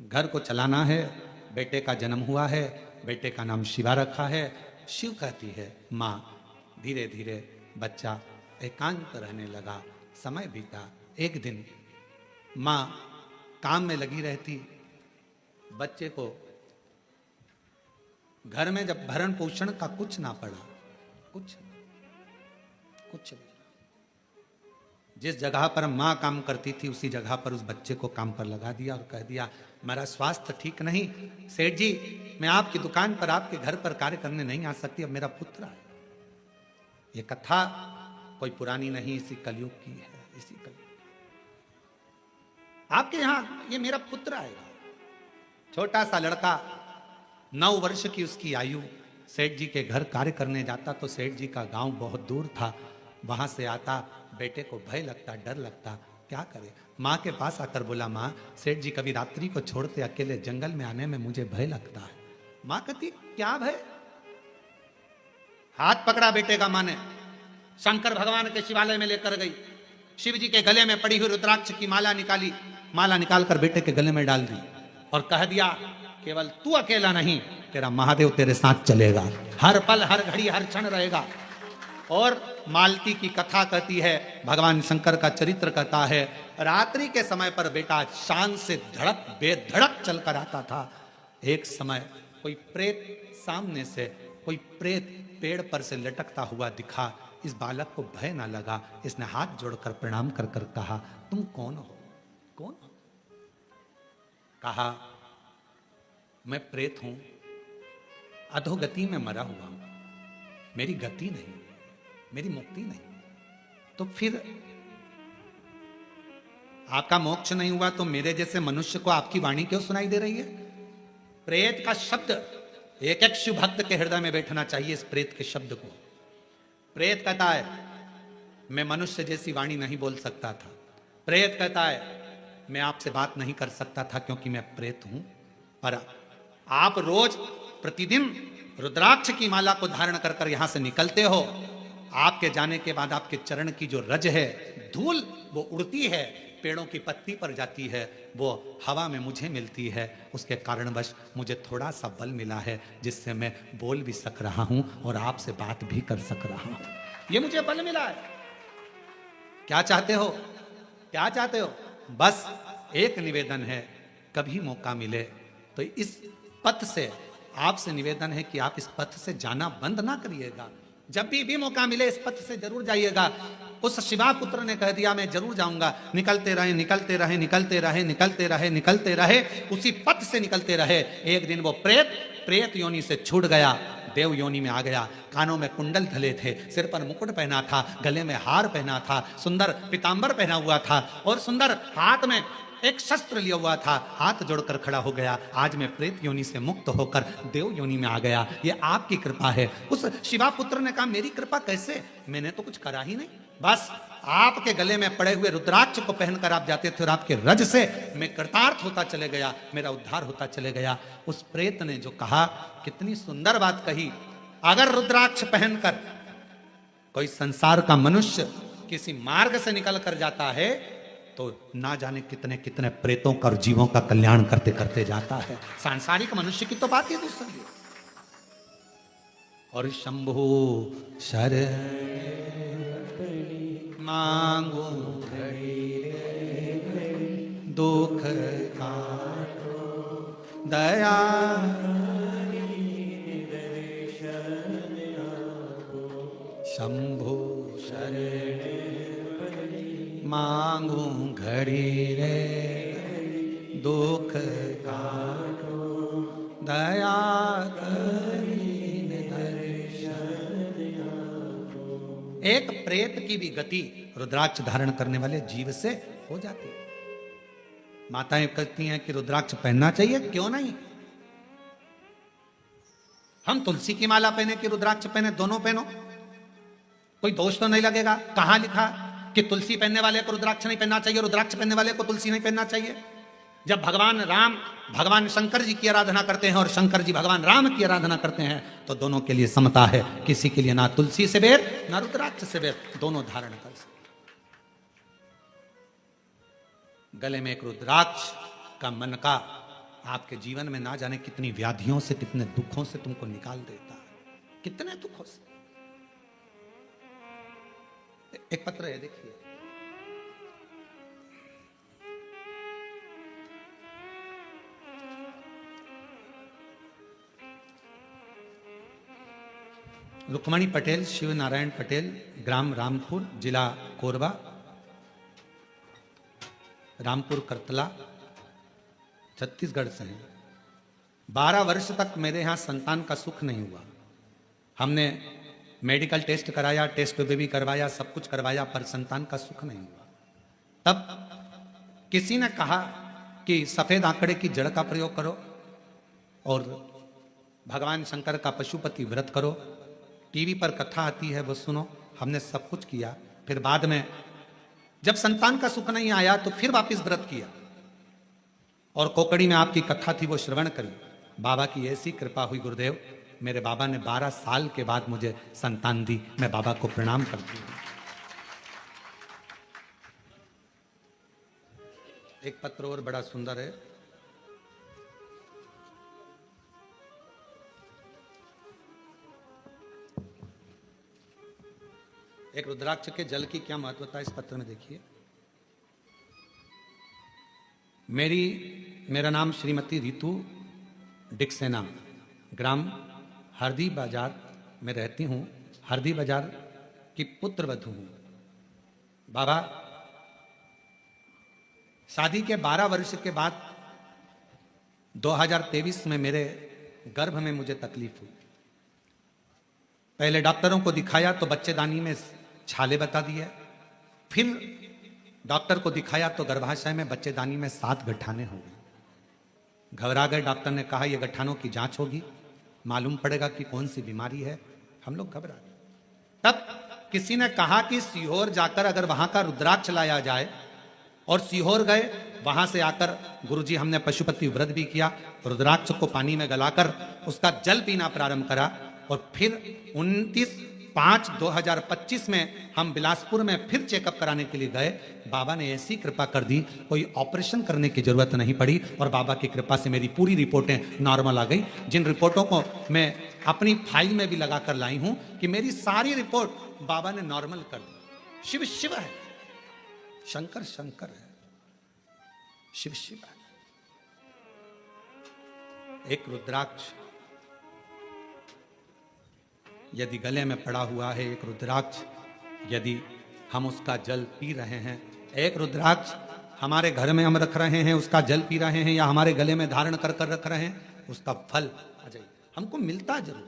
घर को चलाना है, बेटे का जन्म हुआ है, बेटे का नाम शिवा रखा है। शिव कहती है माँ। धीरे धीरे बच्चा एकांत रहने लगा, समय बीता। एक दिन माँ काम में लगी रहती, बच्चे को घर में जब भरण पोषण का कुछ ना पड़ा, कुछ जिस जगह पर माँ काम करती थी उसी जगह पर उस बच्चे को काम पर लगा दिया और कह दिया मेरा स्वास्थ्य ठीक नहीं, सेठ जी मैं आपकी दुकान पर, आपके घर पर कार्य करने नहीं आ सकती, अब मेरा पुत्र है। ये कथा कोई पुरानी नहीं, इसी कलयुग की है, इसी कलयुग। आपके यहां ये मेरा पुत्र आएगा। छोटा सा लड़का, 9 वर्ष की उसकी आयु, सेठ जी के घर कार्य करने जाता तो सेठ जी का गांव बहुत दूर था। वहां से आता, बेटे को भय लगता, डर लगता, क्या करे। माँ के पास आकर बोला माँ, सेठ जी कभी रात्रि को छोड़ते अकेले जंगल में आने में मुझे भय लगता है। माँ कहती क्या भय? हाथ पकड़ा बेटे का माँ ने, शंकर भगवान के शिवालय में लेकर गई, शिव जी के गले में पड़ी हुई रुद्राक्ष की माला निकाली, माला निकालकर बेटे के गले में डाल दी और कह दिया केवल तू अकेला नहीं, तेरा महादेव तेरे साथ चलेगा, हर पल हर घड़ी हर क्षण रहेगा। और मालती की कथा कहती है, भगवान शंकर का चरित्र कहता है, रात्रि के समय पर बेटा शान से धड़क बेधड़क चलकर आता था। एक समय कोई प्रेत सामने से, कोई प्रेत पेड़ पर से लटकता हुआ दिखा। इस बालक को भय ना लगा, इसने हाथ जोड़कर प्रणाम कर कर कहा तुम कौन हो? कौन हो? कहा मैं प्रेत हूं, अधोगति में मरा हुआ हूं, मेरी गति नहीं, मेरी मुक्ति नहीं। तो फिर आपका मोक्ष नहीं हुआ तो मेरे जैसे मनुष्य को आपकी वाणी क्यों सुनाई दे रही है? प्रेत का शब्द एक एक शिव भक्त के हृदय में बैठना चाहिए। इस प्रेत के शब्द को, प्रेत कहता है मैं मनुष्य जैसी वाणी नहीं बोल सकता था, प्रेत कहता है मैं आपसे बात नहीं कर सकता था क्योंकि मैं प्रेत हूं, पर आप रोज प्रतिदिन रुद्राक्ष की माला को धारण कर कर यहां से निकलते हो। आपके जाने के बाद आपके चरण की जो रज है, धूल, वो उड़ती है, पेड़ों की पत्ती पर जाती है, वो हवा में मुझे मिलती है। उसके कारणवश मुझे थोड़ा सा बल मिला है जिससे मैं बोल भी सक रहा हूं और आपसे बात भी कर सक रहा हूं। ये मुझे बल मिला है। क्या चाहते हो? क्या चाहते हो? बस एक निवेदन है, कभी मौका मिले तो इस पथ से आपसे निवेदन है कि आप इस पथ से जाना बंद ना करिएगा। जब भी मौका मिले इस पथ से जरूर जाइएगा। उस शिवा पुत्र ने कह दिया मैं जरूर जाऊंगा। निकलते रहे, निकलते रहे, निकलते रहे, निकलते रहे, निकलते रहे, उसी पथ से निकलते रहे। एक दिन वो प्रेत योनि से छूट गया, देव योनि में आ गया। कानों में कुंडल धले थे, सिर पर मुकुट पहना था, गले में हार पहना था, सुंदर पीतांबर पहना हुआ था और सुंदर हाथ में एक शस्त्र लिया हुआ था। हाथ जोड़कर खड़ा हो गया, आज मैं प्रेत योनि से मुक्त होकर देव योनि में आ गया, ये आपकी कृपा है। उस शिवा पुत्र ने कहा मेरी कृपा कैसे? मैंने तो कुछ करा ही नहीं, बस आपके गले में पड़े हुए रुद्राक्ष को पहनकर आप जाते थे और आपके रज से मैं कृतार्थ होता चले गया, मेरा उद्धार होता चले गया। उस प्रेत ने जो कहा, कितनी सुंदर बात कही। अगर रुद्राक्ष पहनकर कोई संसार का मनुष्य किसी मार्ग से निकल कर जाता है तो ना जाने कितने कितने प्रेतों का और जीवों का कल्याण करते करते जाता है। सांसारिक मनुष्य की तो बात ही दूसरी। और शंभु शर मांगू घड़ी रे घड़ी, दुख काटो दया शंभु शरण मांगू घड़ी रे दुख काटो दया करीने दर्शन। एक प्रेत की भी गति रुद्राक्ष धारण करने वाले जीव से हो जाती है। माताएं कहती हैं कि रुद्राक्ष पहनना चाहिए, क्यों नहीं? हम तुलसी की माला पहने कि रुद्राक्ष पहने, दोनों पहनो, कोई दोष तो नहीं लगेगा। कहां लिखा कि तुलसी पहनने वाले को रुद्राक्ष नहीं पहनना चाहिए, रुद्राक्ष पहनने वाले को तुलसी नहीं पहनना चाहिए? जब भगवान राम भगवान शंकर जी की आराधना करते हैं और शंकर जी भगवान राम की आराधना करते हैं तो दोनों के लिए समता है। किसी के लिए ना तुलसी से बेर ना रुद्राक्ष से बेर, दोनों धारण कर सकते। गले में एक रुद्राक्ष का मनका आपके जीवन में ना जाने कितनी व्याधियों से, कितने दुखों से तुमको निकाल देता है, कितने दुखों से। एक पत्र है, देखिए। रुक्मणी पटेल, शिव नारायण पटेल, ग्राम रामपुर, जिला कोरबा, रामपुर करतला, छत्तीसगढ़ से हैं। 12 वर्ष तक मेरे यहाँ संतान का सुख नहीं हुआ। हमने मेडिकल टेस्ट कराया, टेस्ट बेबी करवाया, सब कुछ करवाया, पर संतान का सुख नहीं हुआ। तब किसी ने कहा कि सफेद आंकड़े की जड़ का प्रयोग करो और भगवान शंकर का पशुपति व्रत करो, टीवी पर कथा आती है वो सुनो। हमने सब कुछ किया, फिर बाद में जब संतान का सुख नहीं आया तो फिर वापस व्रत किया और कोकड़ी में आपकी कथा थी वो श्रवण करी। बाबा की ऐसी कृपा हुई गुरुदेव, मेरे बाबा ने 12 साल के बाद मुझे संतान दी। मैं बाबा को प्रणाम करती हूं। एक पत्र और बड़ा सुंदर है। एक रुद्राक्ष के जल की क्या महत्वता है इस पत्र में देखिए। मेरा नाम श्रीमती रितु डिक्सेना, ग्राम हरदी बाजार में रहती हूँ। हरदी बाजार की पुत्र वधू हूँ। बाबा, शादी के 12 वर्ष के बाद 2023 में मेरे गर्भ में मुझे तकलीफ हुई। पहले डॉक्टरों को दिखाया तो बच्चेदानी में छाले बता दिए, फिर डॉक्टर को दिखाया तो गर्भाशय में बच्चेदानी में 7 गठाने हो गई। घबरा गए। डॉक्टर ने कहा ये गठानों की जांच होगी, मालूम पड़ेगा कि कौन सी बीमारी है। हम लोग घबरा गए। तब किसी ने कहा कि सीहोर जाकर अगर वहां का रुद्राक्ष लाया जाए, और सीहोर गए। वहां से आकर गुरुजी हमने पशुपति व्रत भी किया, रुद्राक्ष को पानी में गलाकर उसका जल पीना प्रारंभ करा। और फिर 29/5/2025 में हम बिलासपुर में फिर चेकअप कराने के लिए गए। बाबा ने ऐसी कृपा कर दी, कोई ऑपरेशन करने की जरूरत नहीं पड़ी और बाबा की कृपा से मेरी पूरी रिपोर्टें नॉर्मल आ गई। जिन रिपोर्टों को मैं अपनी फाइल में भी लगा कर लाई हूं कि मेरी सारी रिपोर्ट बाबा ने नॉर्मल कर दी। शिव शिव है, शंकर शंकर है, शिव शिव है। एक रुद्राक्ष यदि गले में पड़ा हुआ है, एक रुद्राक्ष यदि हम उसका जल पी रहे हैं, एक रुद्राक्ष हमारे घर में हम रख रहे हैं, उसका जल पी रहे हैं, या हमारे गले में धारण कर कर रख रहे हैं, उसका फल आ जाए हमको मिलता जरूर है।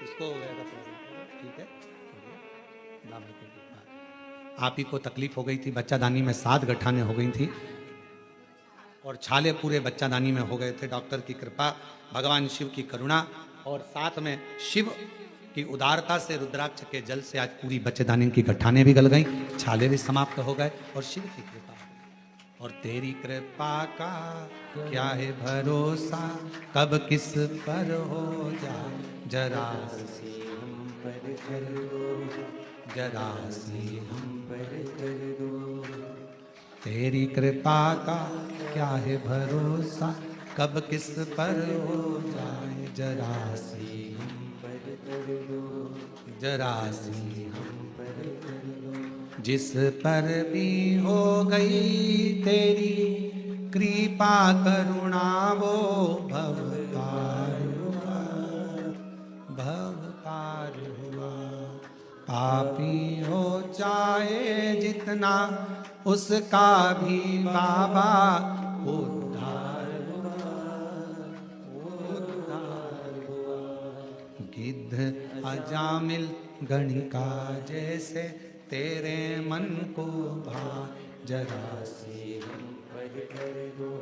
इसको ठीक है। आप ही को तकलीफ हो गई थी, बच्चादानी में 7 गठाने हो गई थी और छाले पूरे बच्चादानी में हो गए थे। डॉक्टर की कृपा, भगवान शिव की करुणा और साथ में शिव की उदारता से रुद्राक्ष के जल से आज पूरी बच्चेदानी की गठाने भी गल गई, छाले भी समाप्त हो गए और शिव की कृपा। और तेरी कृपा का क्या है भरोसा, कब किस पर हो जाए, जरा सी हम पर कर दो, जरा सी हम पर कर दो, तेरी कृपा का क्या है भरोसा, कब किस पर हो जाए जरा सी हम पर कर दो, जरा सी हम पर कर दो। जिस पर भी हो गई तेरी कृपा करुणा वो भव पार हुआ, भव पार हुआ। पापी हो चाहे जितना उसका भी बाबा उद्धार हुआ, उद्धार हुआ। गिद्ध अजामिल गणिका जैसे तेरे मन को भा, जरा सी हम पर कर दो,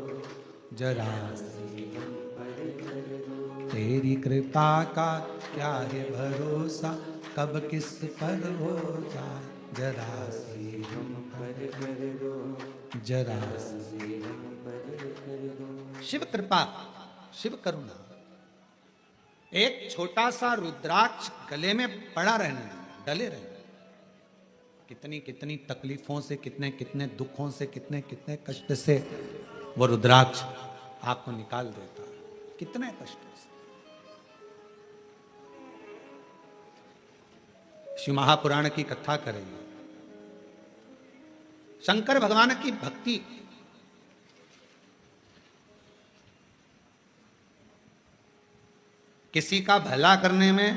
जरा सी हम पर कर दो। तेरी कृपा का क्या है भरोसा, कब किस पर हो जाए जरा सी हम पर कर दो, जरा सी हम पर कर दो। शिव कृपा, शिव करुणा। एक छोटा सा रुद्राक्ष गले में पड़ा रहने, डले रहने, कितनी कितनी तकलीफों से, कितने कितने दुखों से, कितने कितने कष्ट से वो रुद्राक्ष आपको निकाल देता है, कितने कष्ट से। शिव महापुराण की कथा करेंगे। शंकर भगवान की भक्ति किसी का भला करने में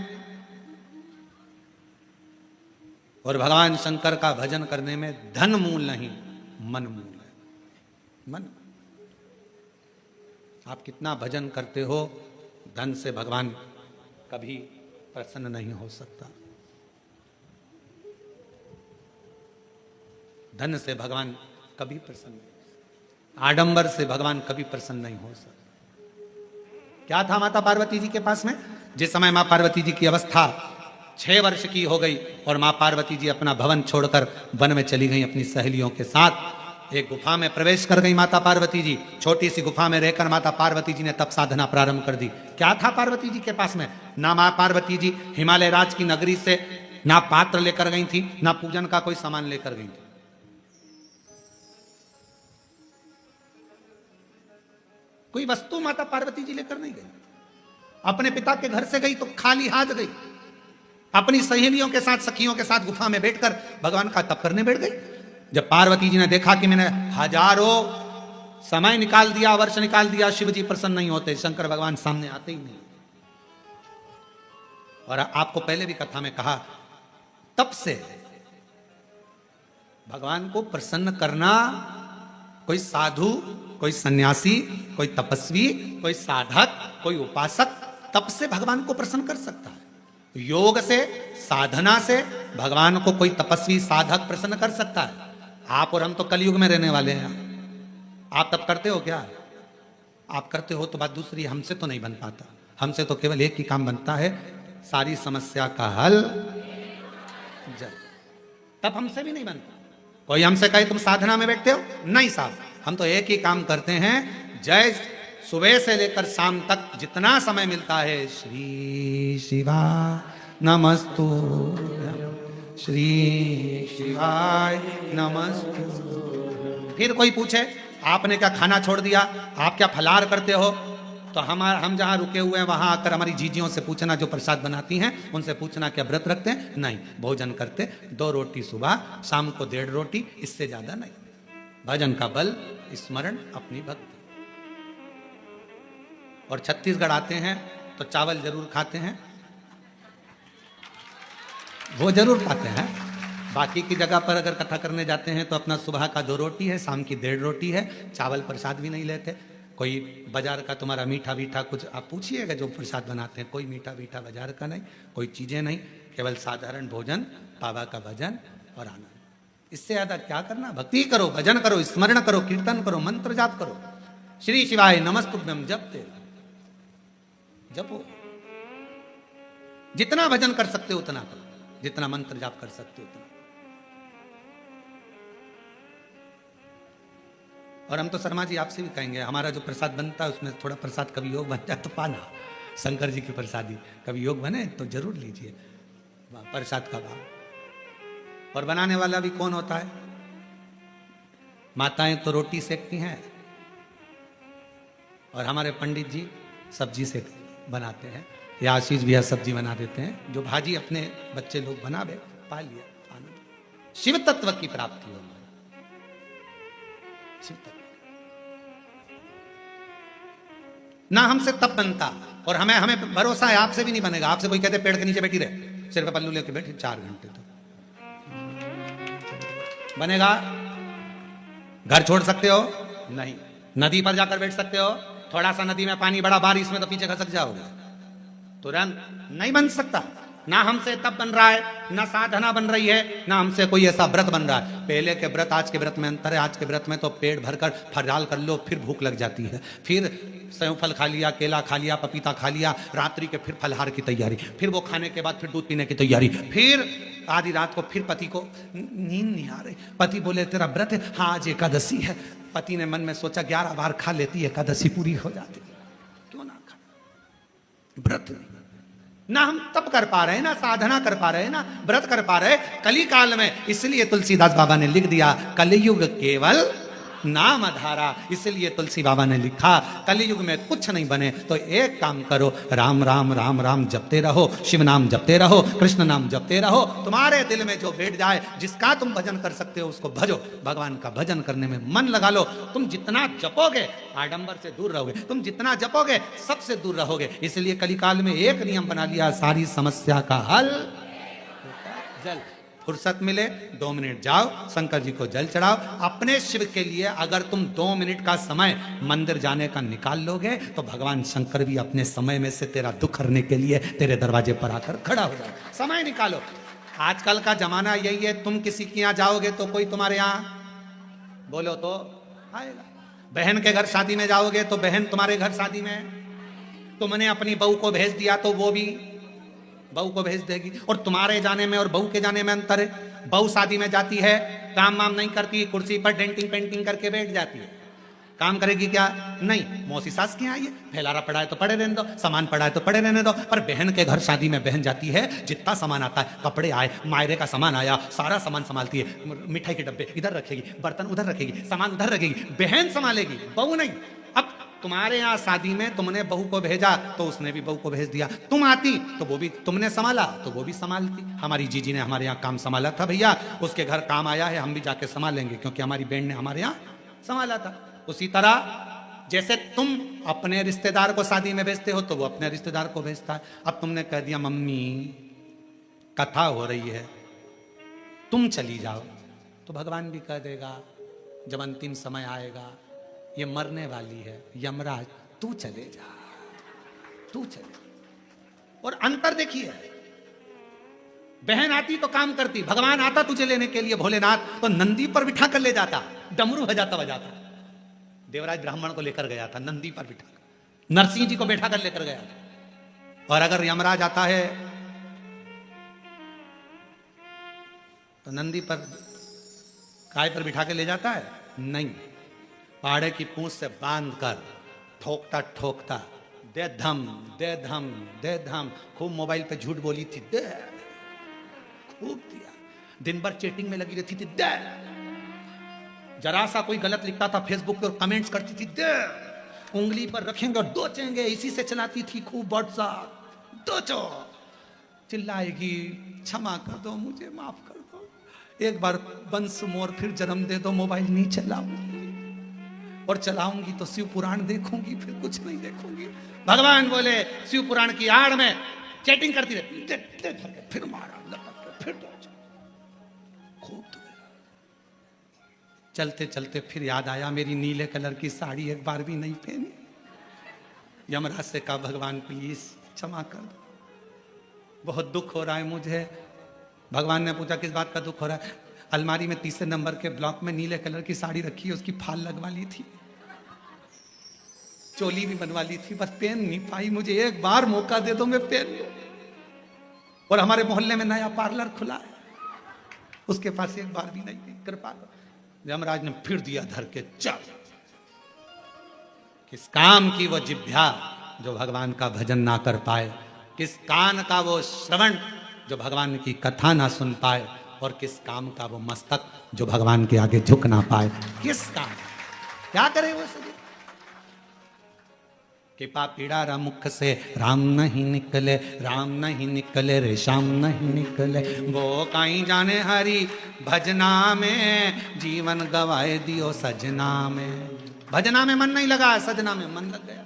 और भगवान शंकर का भजन करने में धन मूल नहीं, मन मूल है। मन, आप कितना भजन करते हो, धन से भगवान कभी प्रसन्न नहीं हो सकता। धन से भगवान कभी प्रसन्न नहीं, आडंबर से भगवान कभी प्रसन्न नहीं हो सकता। क्या था माता पार्वती जी के पास में? जिस समय मां पार्वती जी की अवस्था 6 वर्ष की हो गई और मां पार्वती जी अपना भवन छोड़कर वन में चली गई अपनी सहेलियों के साथ। एक गुफा में प्रवेश कर गई माता पार्वती जी। छोटी सी गुफा में रहकर माता पार्वती जी ने तप साधना प्रारंभ कर दी। क्या था पार्वती जी के पास में? ना मां पार्वती जी हिमालय राज की नगरी से ना पात्र लेकर गई थी, ना पूजन का कोई सामान लेकर गई थी। कोई वस्तु माता पार्वती जी लेकर नहीं गई। अपने पिता के घर से गई तो खाली हाथ गई। अपनी सहेलियों के साथ, सखियों के साथ गुफा में बैठकर भगवान का तप करने बैठ गई। जब पार्वती जी ने देखा कि मैंने हजारों समय निकाल दिया, वर्ष निकाल दिया, शिव जी प्रसन्न नहीं होते, शंकर भगवान सामने आते ही नहीं। और आपको पहले भी कथा में कहा, तप से भगवान को प्रसन्न करना कोई साधु, कोई सन्यासी, कोई तपस्वी, कोई साधक, कोई उपासक तप से भगवान को प्रसन्न कर सकता है। योग से, साधना से भगवान को कोई तपस्वी साधक प्रसन्न कर सकता है। आप और हम तो कलयुग में रहने वाले हैं। आप तप करते हो क्या? आप करते हो तो बात दूसरी, हमसे तो नहीं बन पाता। हमसे तो केवल एक ही काम बनता है, सारी समस्या का हल जल। तब हमसे भी नहीं बनता। कोई हमसे कहे तुम साधना में बैठते हो, नहीं साहब, हम तो एक ही काम करते हैं। जय सुबह से लेकर शाम तक जितना समय मिलता है, श्री शिवा नमस्तु, श्री शिवाय नमस्तु। फिर कोई पूछे आपने क्या खाना छोड़ दिया, आप क्या फलाहार करते हो, तो हम जहां रुके हुए हैं वहां आकर हमारी जीजियों से पूछना, जो प्रसाद बनाती हैं उनसे पूछना क्या व्रत रखते हैं? नहीं, भोजन करते, 2 रोटी सुबह, शाम को 1.5 रोटी, इससे ज्यादा नहीं। भजन का बल, स्मरण, अपनी भक्ति। और छत्तीसगढ़ आते हैं तो चावल जरूर खाते हैं, वो जरूर खाते हैं। बाकी की जगह पर अगर कथा करने जाते हैं तो अपना सुबह का 2 रोटी है, शाम की 1.5 रोटी है, चावल प्रसाद भी नहीं लेते। कोई बाजार का तुम्हारा मीठा मीठा कुछ आप पूछिएगा, जो प्रसाद बनाते हैं कोई मीठा मीठा बाजार का नहीं, कोई चीजें नहीं, केवल साधारण भोजन, बाबा का भजन और आनंद। इससे ज्यादा क्या करना? भक्ति करो, भजन करो, स्मरण करो, कीर्तन करो, मंत्र जाप करो, श्री शिवाय नमस्तुभ्यम जपते जपो। जितना भजन कर सकते हो उतना करो, जितना मंत्र जाप कर सकते हो उतना। और हम तो शर्मा जी आपसे भी कहेंगे, हमारा जो प्रसाद बनता है उसमें थोड़ा प्रसाद कभी योग बन जाए तो पाना, शंकर जी की प्रसादी कभी योग बने तो जरूर लीजिए प्रसाद का भाव। और बनाने वाला भी कौन होता है? माताएं तो रोटी सेकती हैं और हमारे पंडित जी सब्जी से बनाते हैं, या आशीष भी सब्जी बना देते हैं। जो भाजी अपने बच्चे लोग बनावे, पा लिया आनंद। शिव तत्व की प्राप्ति हो, शिव तत्व ना हमसे तब बनता, और हमें भरोसा है आपसे भी नहीं बनेगा। आपसे कोई कहते पेड़ के नीचे बैठी रहे, सिर पे पल्लू लेके बैठी 4 घंटे तो बनेगा? घर छोड़ सकते हो? नहीं। नदी पर जाकर बैठ सकते हो? थोड़ा सा नदी में पानी बड़ा, बारिश में तो पीछे खसक जाओगे, तुरंत नहीं बन सकता। ना हमसे तब बन रहा है, ना साधना बन रही है, ना हमसे कोई ऐसा व्रत बन रहा है। पहले के व्रत आज के व्रत में अंतर है। आज के व्रत में तो पेट भरकर फरदाल कर लो, फिर भूख लग जाती है, फिर सेव फल खा लिया, केला खा लिया, पपीता खा लिया, रात्रि के फिर फलहार की तैयारी, फिर वो खाने के बाद फिर दूध पीने की तैयारी, फिर आधी रात को फिर पति को नींद नहीं आ रही, पति बोले तेरा व्रत है, हाँ आज एकादशी है। पति ने मन में सोचा 11 बार खा लेती एकादशी पूरी हो जाती, क्यों ना खा। व्रत नहीं, ना हम तप कर पा रहे हैं, ना साधना कर पा रहे हैं, ना व्रत कर पा रहे कली काल में। इसलिए तुलसीदास बाबा ने लिख दिया कलयुग केवल नाम धारा। इसलिए तुलसी बाबा ने लिखा कलयुग में कुछ नहीं बने तो एक काम करो, राम राम राम राम जपते रहो, शिव नाम जपते रहो, कृष्ण नाम जपते रहो। तुम्हारे दिल में जो बैठ जाए, जिसका तुम भजन कर सकते हो उसको भजो। भगवान का भजन करने में मन लगा लो। तुम जितना जपोगे आडंबर से दूर रहोगे, तुम जितना जपोगे सबसे दूर रहोगे। इसलिए कलिकाल में एक नियम बना लिया, सारी समस्या का हल जल। फुर्सत मिले 2 मिनट जाओ, शंकर जी को जल चढ़ाओ। अपने शिव के लिए अगर तुम 2 मिनट का समय मंदिर जाने का निकाल लोगे तो भगवान शंकर भी अपने समय में से तेरा दुख हरने के लिए तेरे दरवाजे पर आकर खड़ा हो जाए। समय निकालो। आजकल का जमाना यही है, तुम किसी के यहाँ जाओगे तो कोई तुम्हारे यहाँ बोलो तो आएगा। बहन के घर शादी में जाओगे तो बहन तुम्हारे घर शादी में, तुमने अपनी बहू को भेज दिया तो वो भी बहू को भेज देगी। और तुम्हारे जाने में और बहू के जाने में अंतर है। बहू शादी में जाती है, काम वाम नहीं करती, कुर्सी पर डेंटिंग पेंटिंग करके बैठ जाती है। काम करेगी क्या? नहीं। मौसी सास के आई है, फैलारा पड़ा है तो पड़े रहने दो, सामान पड़ा है तो पड़े रहने दो। पर बहन के घर शादी में बहन जाती है, जितना सामान आता है, कपड़े आए, मायरे का सामान आया, सारा सामान संभालती है। मिठाई के डब्बे इधर रखेगी, बर्तन उधर रखेगी, सामान उधर रखेगी, बहन संभालेगी, बहू नहीं। अब तुम्हारे यहाँ शादी में तुमने बहू को भेजा तो उसने भी बहू को भेज दिया। तुम आती तो वो भी, तुमने संभाला तो वो भी संभालती। हमारी जीजी ने हमारे यहाँ काम संभाला था भैया, उसके घर काम आया है, हम भी जाके संभालेंगे क्योंकि हमारी बहन ने हमारे यहाँ संभाला था। उसी तरह जैसे तुम अपने रिश्तेदार को शादी में भेजते हो तो वो अपने रिश्तेदार को भेजता है। अब तुमने कह दिया मम्मी कथा हो रही है तुम चली जाओ, तो भगवान भी कह देगा जब अंतिम समय आएगा ये मरने वाली है, यमराज तू चले जा, तू चले। और अंतर देखिए, बहन आती तो काम करती, भगवान आता तुझे लेने के लिए भोलेनाथ तो नंदी पर बिठा कर ले जाता, डमरू बजाता बजाता। देवराज ब्राह्मण को लेकर गया था नंदी पर बिठा कर, नरसिंह जी को बैठा कर लेकर गया था। और अगर यमराज आता है तो नंदी पर काय पर बिठा के ले जाता है? नहीं, पाड़े की पूंछ से बांध कर ठोकता ठोकता दे धम दे धम दे धम। खूब मोबाइल पे झूठ बोली थी, दे, खूब दिया। दिन भर चैटिंग में लगी रहती थी, दे। जरा सा कोई गलत लिखता था फेसबुक पे और कमेंट्स करती थी, दे। उंगली पर रखेंगे और दोचेंगे, इसी से चलाती थी खूब व्हाट्सएप, दोचो। चिल्लाएगी क्षमा कर दो, मुझे माफ कर दो, एक बार वंश मोर फिर जन्म दे दो, मोबाइल नहीं चलाऊंगी, और चलाऊंगी तो शिव पुराण देखूंगी, फिर कुछ नहीं देखूंगी। भगवान बोले शिव पुराण की आड़ में चैटिंग करती रहती, फिर मारा फिर खूब। चलते चलते फिर याद आया मेरी नीले कलर की साड़ी एक बार भी नहीं पहनी। यमराज से कहा भगवान प्लीज क्षमा कर दो, बहुत दुख हो रहा है मुझे। भगवान ने पूछा किस बात का दुख हो रहा है? अलमारी में 3 नंबर के ब्लॉक में नीले कलर की साड़ी रखी है, उसकी फाल लगवा ली थी, चोली भी बनवा ली थी, बस पहन नहीं पाई। मुझे एक बार मौका दे दो, मैं पहन लूं। और हमारे मोहल्ले में नया पार्लर खुला है, उसके पास एक बार भी नहीं, कृपा। यमराज ने फिर दिया धर के, चल। किस काम की वो जिह्वा जो भगवान का भजन ना कर पाए, किस कान का वो श्रवण जो भगवान की कथा ना सुन पाए। और किस काम का वो मस्तक जो भगवान के आगे झुक ना पाए। किस काम, क्या करे वो सभी। कृपा पीड़ा मुख से राम नहीं निकले, राम नहीं निकले रे श्याम नहीं निकले, वो काई जाने हरि भजना में, जीवन गवाए दियो सजना में। भजना में मन नहीं लगा, सजना में मन लग गया।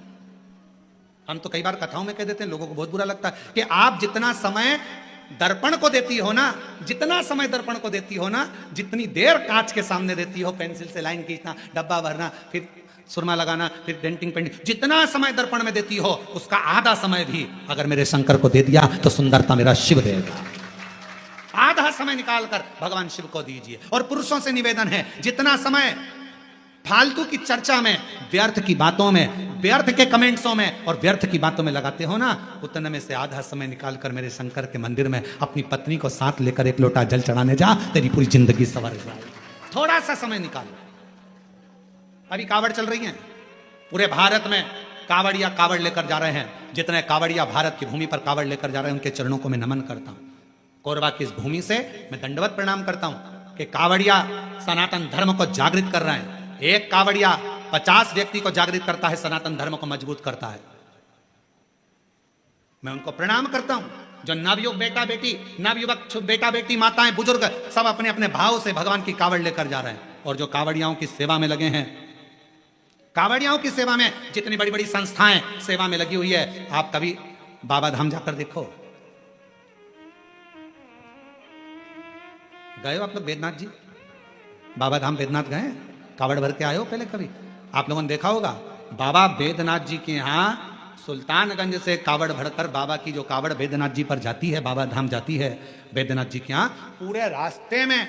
हम तो कई बार कथाओं में कह देते हैं, लोगों को बहुत बुरा लगता है कि आप जितना समय दर्पण को देती हो ना, जितना समय दर्पण को देती हो ना, जितनी देर कांच के सामने देती हो, पेंसिल से लाइन खींचना, डब्बा भरना, फिर सुरमा लगाना, फिर डेंटिंग पेंटिंग, जितना समय दर्पण में देती हो उसका आधा समय भी अगर मेरे शंकर को दे दिया तो सुंदरता मेरा शिव देगा। आधा समय निकालकर भगवान शिव को दीजिए। और पुरुषों से निवेदन है, जितना समय फालतू की चर्चा में, व्यर्थ की बातों में, व्यर्थ के कमेंट्सों में और व्यर्थ की बातों में लगाते हो ना, उतने में से आधा समय निकालकर मेरे शंकर के मंदिर में अपनी पत्नी को साथ लेकर एक लोटा जल चढ़ाने जा, तेरी पूरी जिंदगी सवर जाएगी। थोड़ा सा समय निकालो। अभी कावड़ चल रही है पूरे भारत में, कावड़िया कावड़ लेकर जा रहे हैं। जितने कावड़िया भारत की भूमि पर कावड़ लेकर जा रहे हैं, उनके चरणों को मैं नमन करता हूं। कोरबा की इस भूमि से मैं दंडवत प्रणाम करता हूं कि कावड़िया सनातन धर्म को जागृत कर रहे हैं। एक कावड़िया 50 व्यक्ति को जागृत करता है, सनातन धर्म को मजबूत करता है। मैं उनको प्रणाम करता हूं। जो नवयुवक बेटा बेटी, नवयुवक बेटा बेटी, माताएं, बुजुर्ग सब अपने अपने भाव से भगवान की कावड़ लेकर जा रहे हैं। और जो कावड़ियाओं की सेवा में लगे हैं, कावड़ियाओं की सेवा में जितनी बड़ी बड़ी संस्थाएं सेवा में लगी हुई है, आप कभी बाबा धाम जाकर देखो। गए हो आप लोग वेदनाथ जी? बाबा धाम वेदनाथ गए? कावड़ भर के आए हो पहले कभी? आप लोगों ने देखा होगा बाबा वेदनाथ जी के यहाँ सुल्तानगंज से कावड़ भरकर बाबा की जो कावड़ वेदनाथ जी पर जाती है, बाबा धाम जाती है वेदनाथ जी के यहाँ, पूरे रास्ते में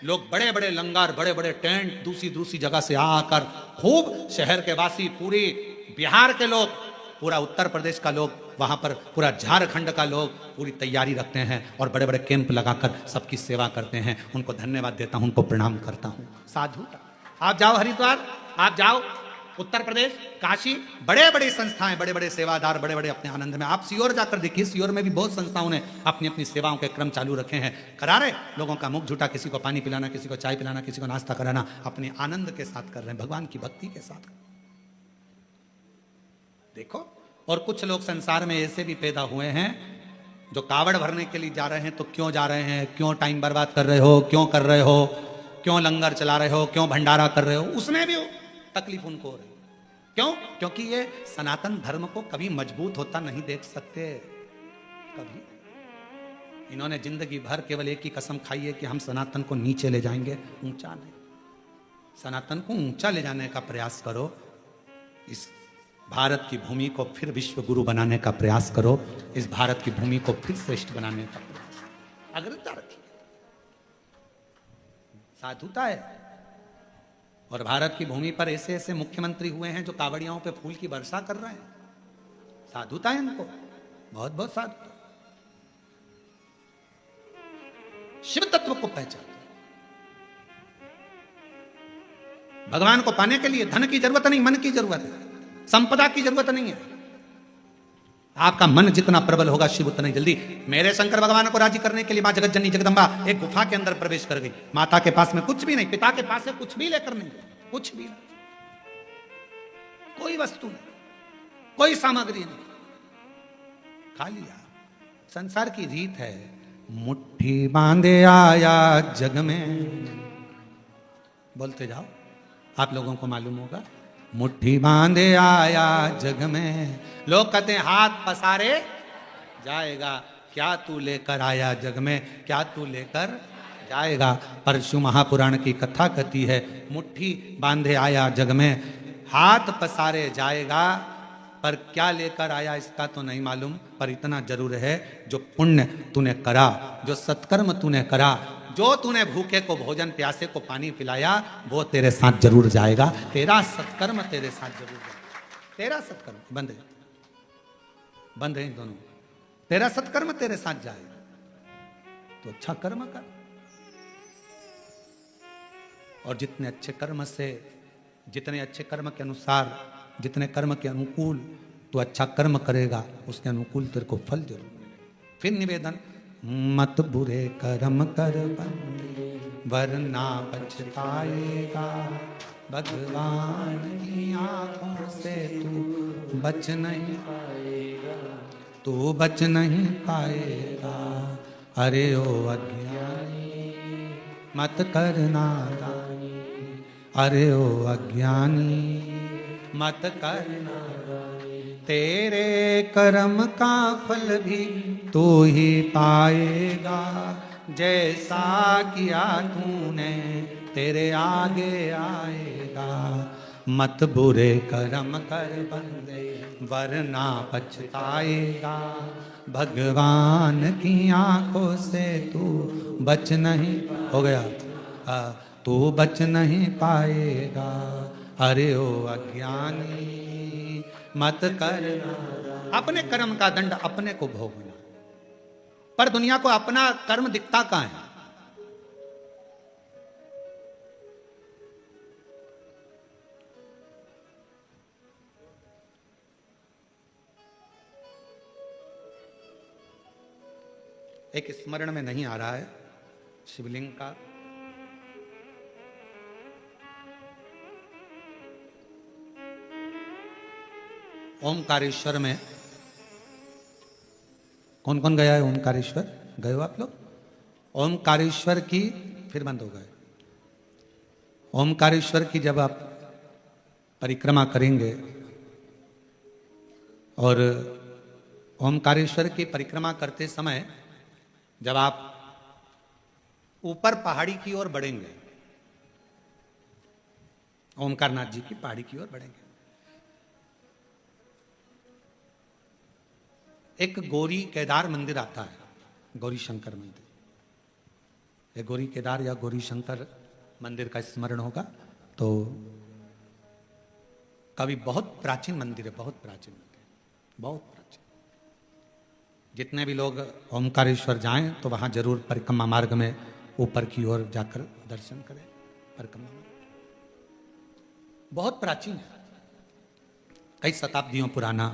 लोग बड़े बड़े लंगर, बड़े बड़े टेंट, दूसरी दूसरी जगह से आकर खूब शहर के वासी, पूरी बिहार के लोग, पूरा उत्तर प्रदेश का लोग, वहां पर पूरा झारखंड का लोग पूरी तैयारी रखते हैं और बड़े बड़े कैंप लगाकर सबकी सेवा करते हैं। उनको धन्यवाद देता हूं, उनको प्रणाम करता हूं। साधु आप जाओ हरिद्वार, आप जाओ उत्तर प्रदेश, काशी, बड़े बड़े संस्थाएं, बड़े बड़े सेवादार, बड़े बड़े अपने आनंद में। आप सीहोर जाकर देखिए, सीहोर में भी बहुत संस्थाओं ने अपनी अपनी सेवाओं के क्रम चालू रखे हैं। करा रहे लोगों का मुख झूठा, किसी को पानी पिलाना, किसी को चाय पिलाना, किसी को नाश्ता कराना, अपने आनंद के साथ कर रहे हैं, भगवान की भक्ति के साथ। देखो, और कुछ लोग संसार में ऐसे भी पैदा हुए हैं जो कावड़ भरने के लिए जा रहे हैं तो क्यों जा रहे हैं, क्यों टाइम बर्बाद कर रहे हो, क्यों कर रहे हो, क्यों लंगर चला रहे हो, क्यों भंडारा कर रहे हो, उसमें भी तकलीफ उनको हो रही। क्यों? क्योंकि ये सनातन धर्म को कभी मजबूत होता नहीं देख सकते। कभी इन्होंने जिंदगी भर केवल एक ही कसम खाई है कि हम सनातन को नीचे ले जाएंगे, ऊंचा नहीं। सनातन को ऊंचा ले जाने का प्रयास करो। इस भारत की भूमि को फिर विश्व गुरु बनाने का प्रयास करो। इस भारत की भूमि को फिर श्रेष्ठ बनाने का प्रयास, अग्रता रखिए। साधुता है। और भारत की भूमि पर ऐसे ऐसे मुख्यमंत्री हुए हैं जो कावड़ियाओं पे फूल की वर्षा कर रहे हैं। साधुता है इनको, बहुत बहुत साधुता। शिव तत्व को पहचान। भगवान को पाने के लिए धन की जरूरत नहीं, मन की जरूरत है, संपदा की जरूरत नहीं है। आपका मन जितना प्रबल होगा, शिव उतना ही जल्दी। मेरे शंकर भगवान को राजी करने के लिए मां जगत जननी जगदम्बा एक गुफा के अंदर प्रवेश कर गई। माता के पास में कुछ भी नहीं, पिता के पास से कुछ भी लेकर नहीं, कुछ भी नहीं, कोई वस्तु नहीं, कोई सामग्री नहीं, खा लिया। संसार की रीत है, मुट्ठी बांधे आया जग में। बोलते जाओ, आप लोगों को मालूम होगा। मुट्ठी बांधे आया जग में, लोग कहते हैं हाथ पसारे जाएगा। क्या तू लेकर आया जग में, क्या तू लेकर जाएगा। परशु महापुराण की कथा कहती है, मुट्ठी बांधे आया जग में, हाथ पसारे जाएगा, पर क्या लेकर आया इसका तो नहीं मालूम। पर इतना जरूर है, जो पुण्य तूने करा, जो सत्कर्म तूने करा, जो तूने भूखे को भोजन, प्यासे को पानी पिलाया, वो तेरे साथ जरूर जाएगा। तेरा सत्कर्म तेरे साथ जरूर जाएगा। तेरा सत्कर्म बंद है, बंद है दोनों। तेरा सत्कर्म तेरे साथ जाएगा तो अच्छा कर्म कर। और जितने अच्छे कर्म से, जितने अच्छे कर्म के अनुसार, जितने कर्म के अनुकूल तो अच्छा कर्म करेगा, उसके अनुकूल तेरे को फल जरूर मिलेगा। फिर निवेदन, मत बुरे कर्म कर बंदे वरना पछताएगा। भगवान की आंखों से तू बच नहीं पाएगा, तू बच नहीं पाएगा। अरे ओ अज्ञानी मत करना दानी, अरे ओ अज्ञानी मत करना दानी। तेरे कर्म का फल भी तू ही पाएगा, जैसा किया तूने तेरे आगे आएगा। मत बुरे कर्म कर बंदे वरना पछताएगा। भगवान की आंखों से तू बच नहीं, हो गया, तू बच नहीं पाएगा। अरे ओ अज्ञानी मत करना, अपने कर्म का दंड अपने को भोगना। पर दुनिया को अपना कर्म दिखता कहां है? एक स्मरण में नहीं आ रहा है शिवलिंग का, ओमकारेश्वर में कौन कौन गया है? ओमकारेश्वर गए हो आप लोग? ओमकारेश्वर की, फिर बंद हो गए। ओमकारेश्वर की जब आप परिक्रमा करेंगे और ओमकारेश्वर की परिक्रमा करते समय जब आप ऊपर पहाड़ी की ओर बढ़ेंगे, ओमकारनाथ जी की पहाड़ी की ओर बढ़ेंगे, एक गौरी केदार मंदिर आता है, गौरी शंकर मंदिर। ये गौरी केदार या गौरी शंकर मंदिर का स्मरण होगा तो कभी, बहुत प्राचीन मंदिर है, बहुत प्राचीन मंदिर, बहुत प्राचीन। जितने भी लोग ओमकारेश्वर जाएं तो वहां जरूर परिक्रमा मार्ग में ऊपर की ओर जाकर दर्शन करें। परिक्रमा बहुत प्राचीन है, कई शताब्दियों पुराना,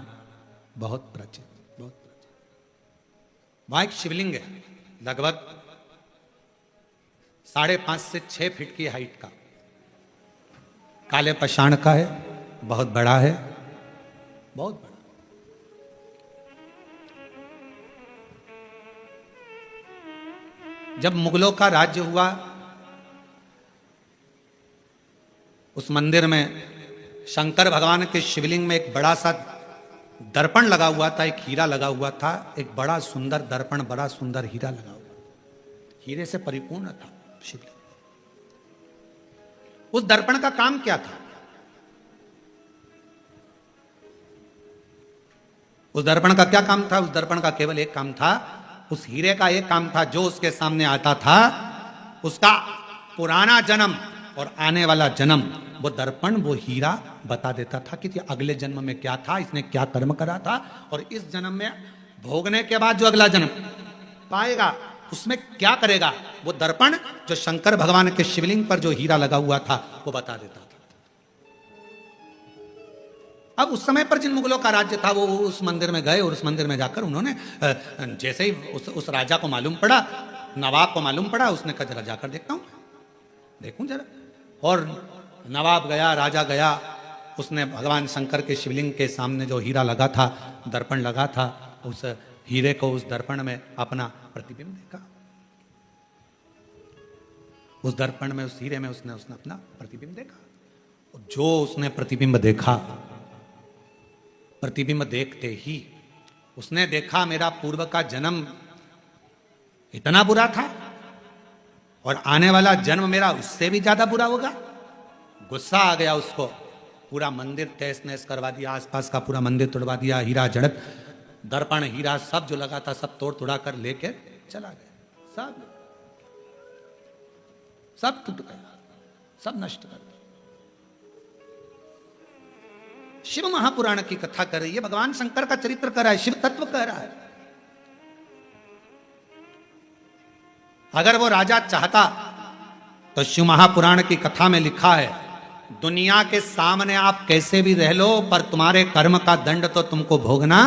बहुत प्राचीन, बहुत प्राचीन। वहां एक शिवलिंग है, लगभग 5.5 से 6 फीट की हाइट का, काले पाषाण का है, बहुत बड़ा है, बहुत बड़ा। जब मुगलों का राज्य हुआ, उस मंदिर में शंकर भगवान के शिवलिंग में एक बड़ा सा दर्पण लगा हुआ था, एक हीरा लगा हुआ था, एक बड़ा सुंदर दर्पण, बड़ा सुंदर हीरा लगा हुआ, हीरे से परिपूर्ण था शिवलिंग। उस दर्पण का काम क्या था? उस दर्पण का क्या काम था? उस दर्पण का केवल एक काम था, उस हीरे का एक काम था, जो उसके सामने आता था उसका पुराना जन्म और आने वाला जन्म, वो दर्पण, वो हीरा बता देता था कि अगले जन्म में क्या था, इसने क्या कर्म करा था, और इस जन्म में भोगने के बाद जो अगला जन्म पाएगा उसमें क्या करेगा। वो दर्पण जो शंकर भगवान के शिवलिंग पर जो हीरा लगा हुआ था वो बता देता था। अब उस समय पर जिन मुगलों का राज्य था वो उस मंदिर में गए और उस मंदिर में जाकर उन्होंने, जैसे ही उस राजा को मालूम पड़ा, नवाब को मालूम पड़ा, उसने कहा जरा जाकर देखता हूं, देखूं जरा। और नवाब गया, राजा गया, उसने भगवान शंकर के शिवलिंग के सामने जो हीरा लगा था, दर्पण लगा था, उस हीरे को, उस दर्पण में अपना प्रतिबिंब देखा। उस दर्पण में, उस हीरे में उसने अपना प्रतिबिंब देखा। जो उसने प्रतिबिंब देखा, प्रतिबिंब देखते ही उसने देखा मेरा पूर्व का जन्म इतना बुरा था और आने वाला जन्म मेरा उससे भी ज्यादा बुरा होगा। गुस्सा आ गया उसको, पूरा मंदिर तहस नहस करवा दिया, आसपास का पूरा मंदिर तोड़वा दिया, हीरा जड़त, दर्पण, हीरा सब जो लगा था सब तोड़ तोड़ा कर लेके चला गया, सब टूट गया, सब नष्ट कर दिया। शिव महापुराण की कथा कर रही है, भगवान शंकर का चरित्र कर रहा है, शिव तत्व कह रहा है। अगर वो राजा चाहता तो शिव महापुराण की कथा में लिखा है, दुनिया के सामने आप कैसे भी रह लो पर तुम्हारे कर्म का दंड तो तुमको भोगना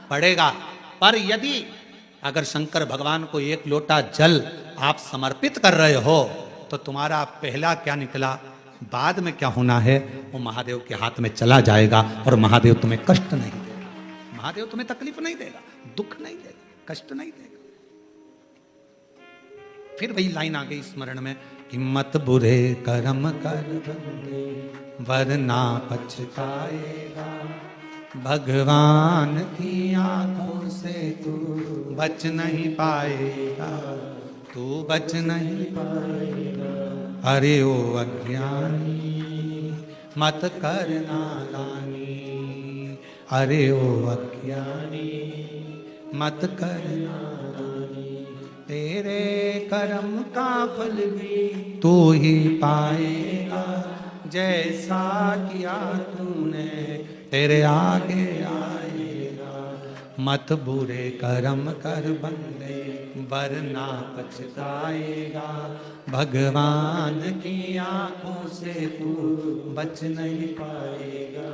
पड़ेगा। पर यदि अगर शंकर भगवान को एक लोटा जल आप समर्पित कर रहे हो तो तुम्हारा पहला क्या निकला, बाद में क्या होना है वो महादेव के हाथ में चला जाएगा और महादेव तुम्हें कष्ट नहीं देगा, महादेव तुम्हें तकलीफ नहीं देगा, दुख नहीं देगा, कष्ट नहीं देगा। फिर वही लाइन आ गई स्मरण में कि मत बुरे कर्म कर बंदे वरना पछताएगा, भगवान की आंखों से तू बच नहीं पाएगा, तू बच नहीं पाएगा। अरे ओ अज्ञानी मत कर नादानी, अरे ओ अज्ञानी मत कर नादानी, तेरे कर्म का फल भी तू ही पाएगा, जैसा किया तूने तेरे आगे आएगा। मत बुरे कर्म कर बंदे वरना पछताएगा, भगवान की आंखों से तू बच नहीं पाएगा,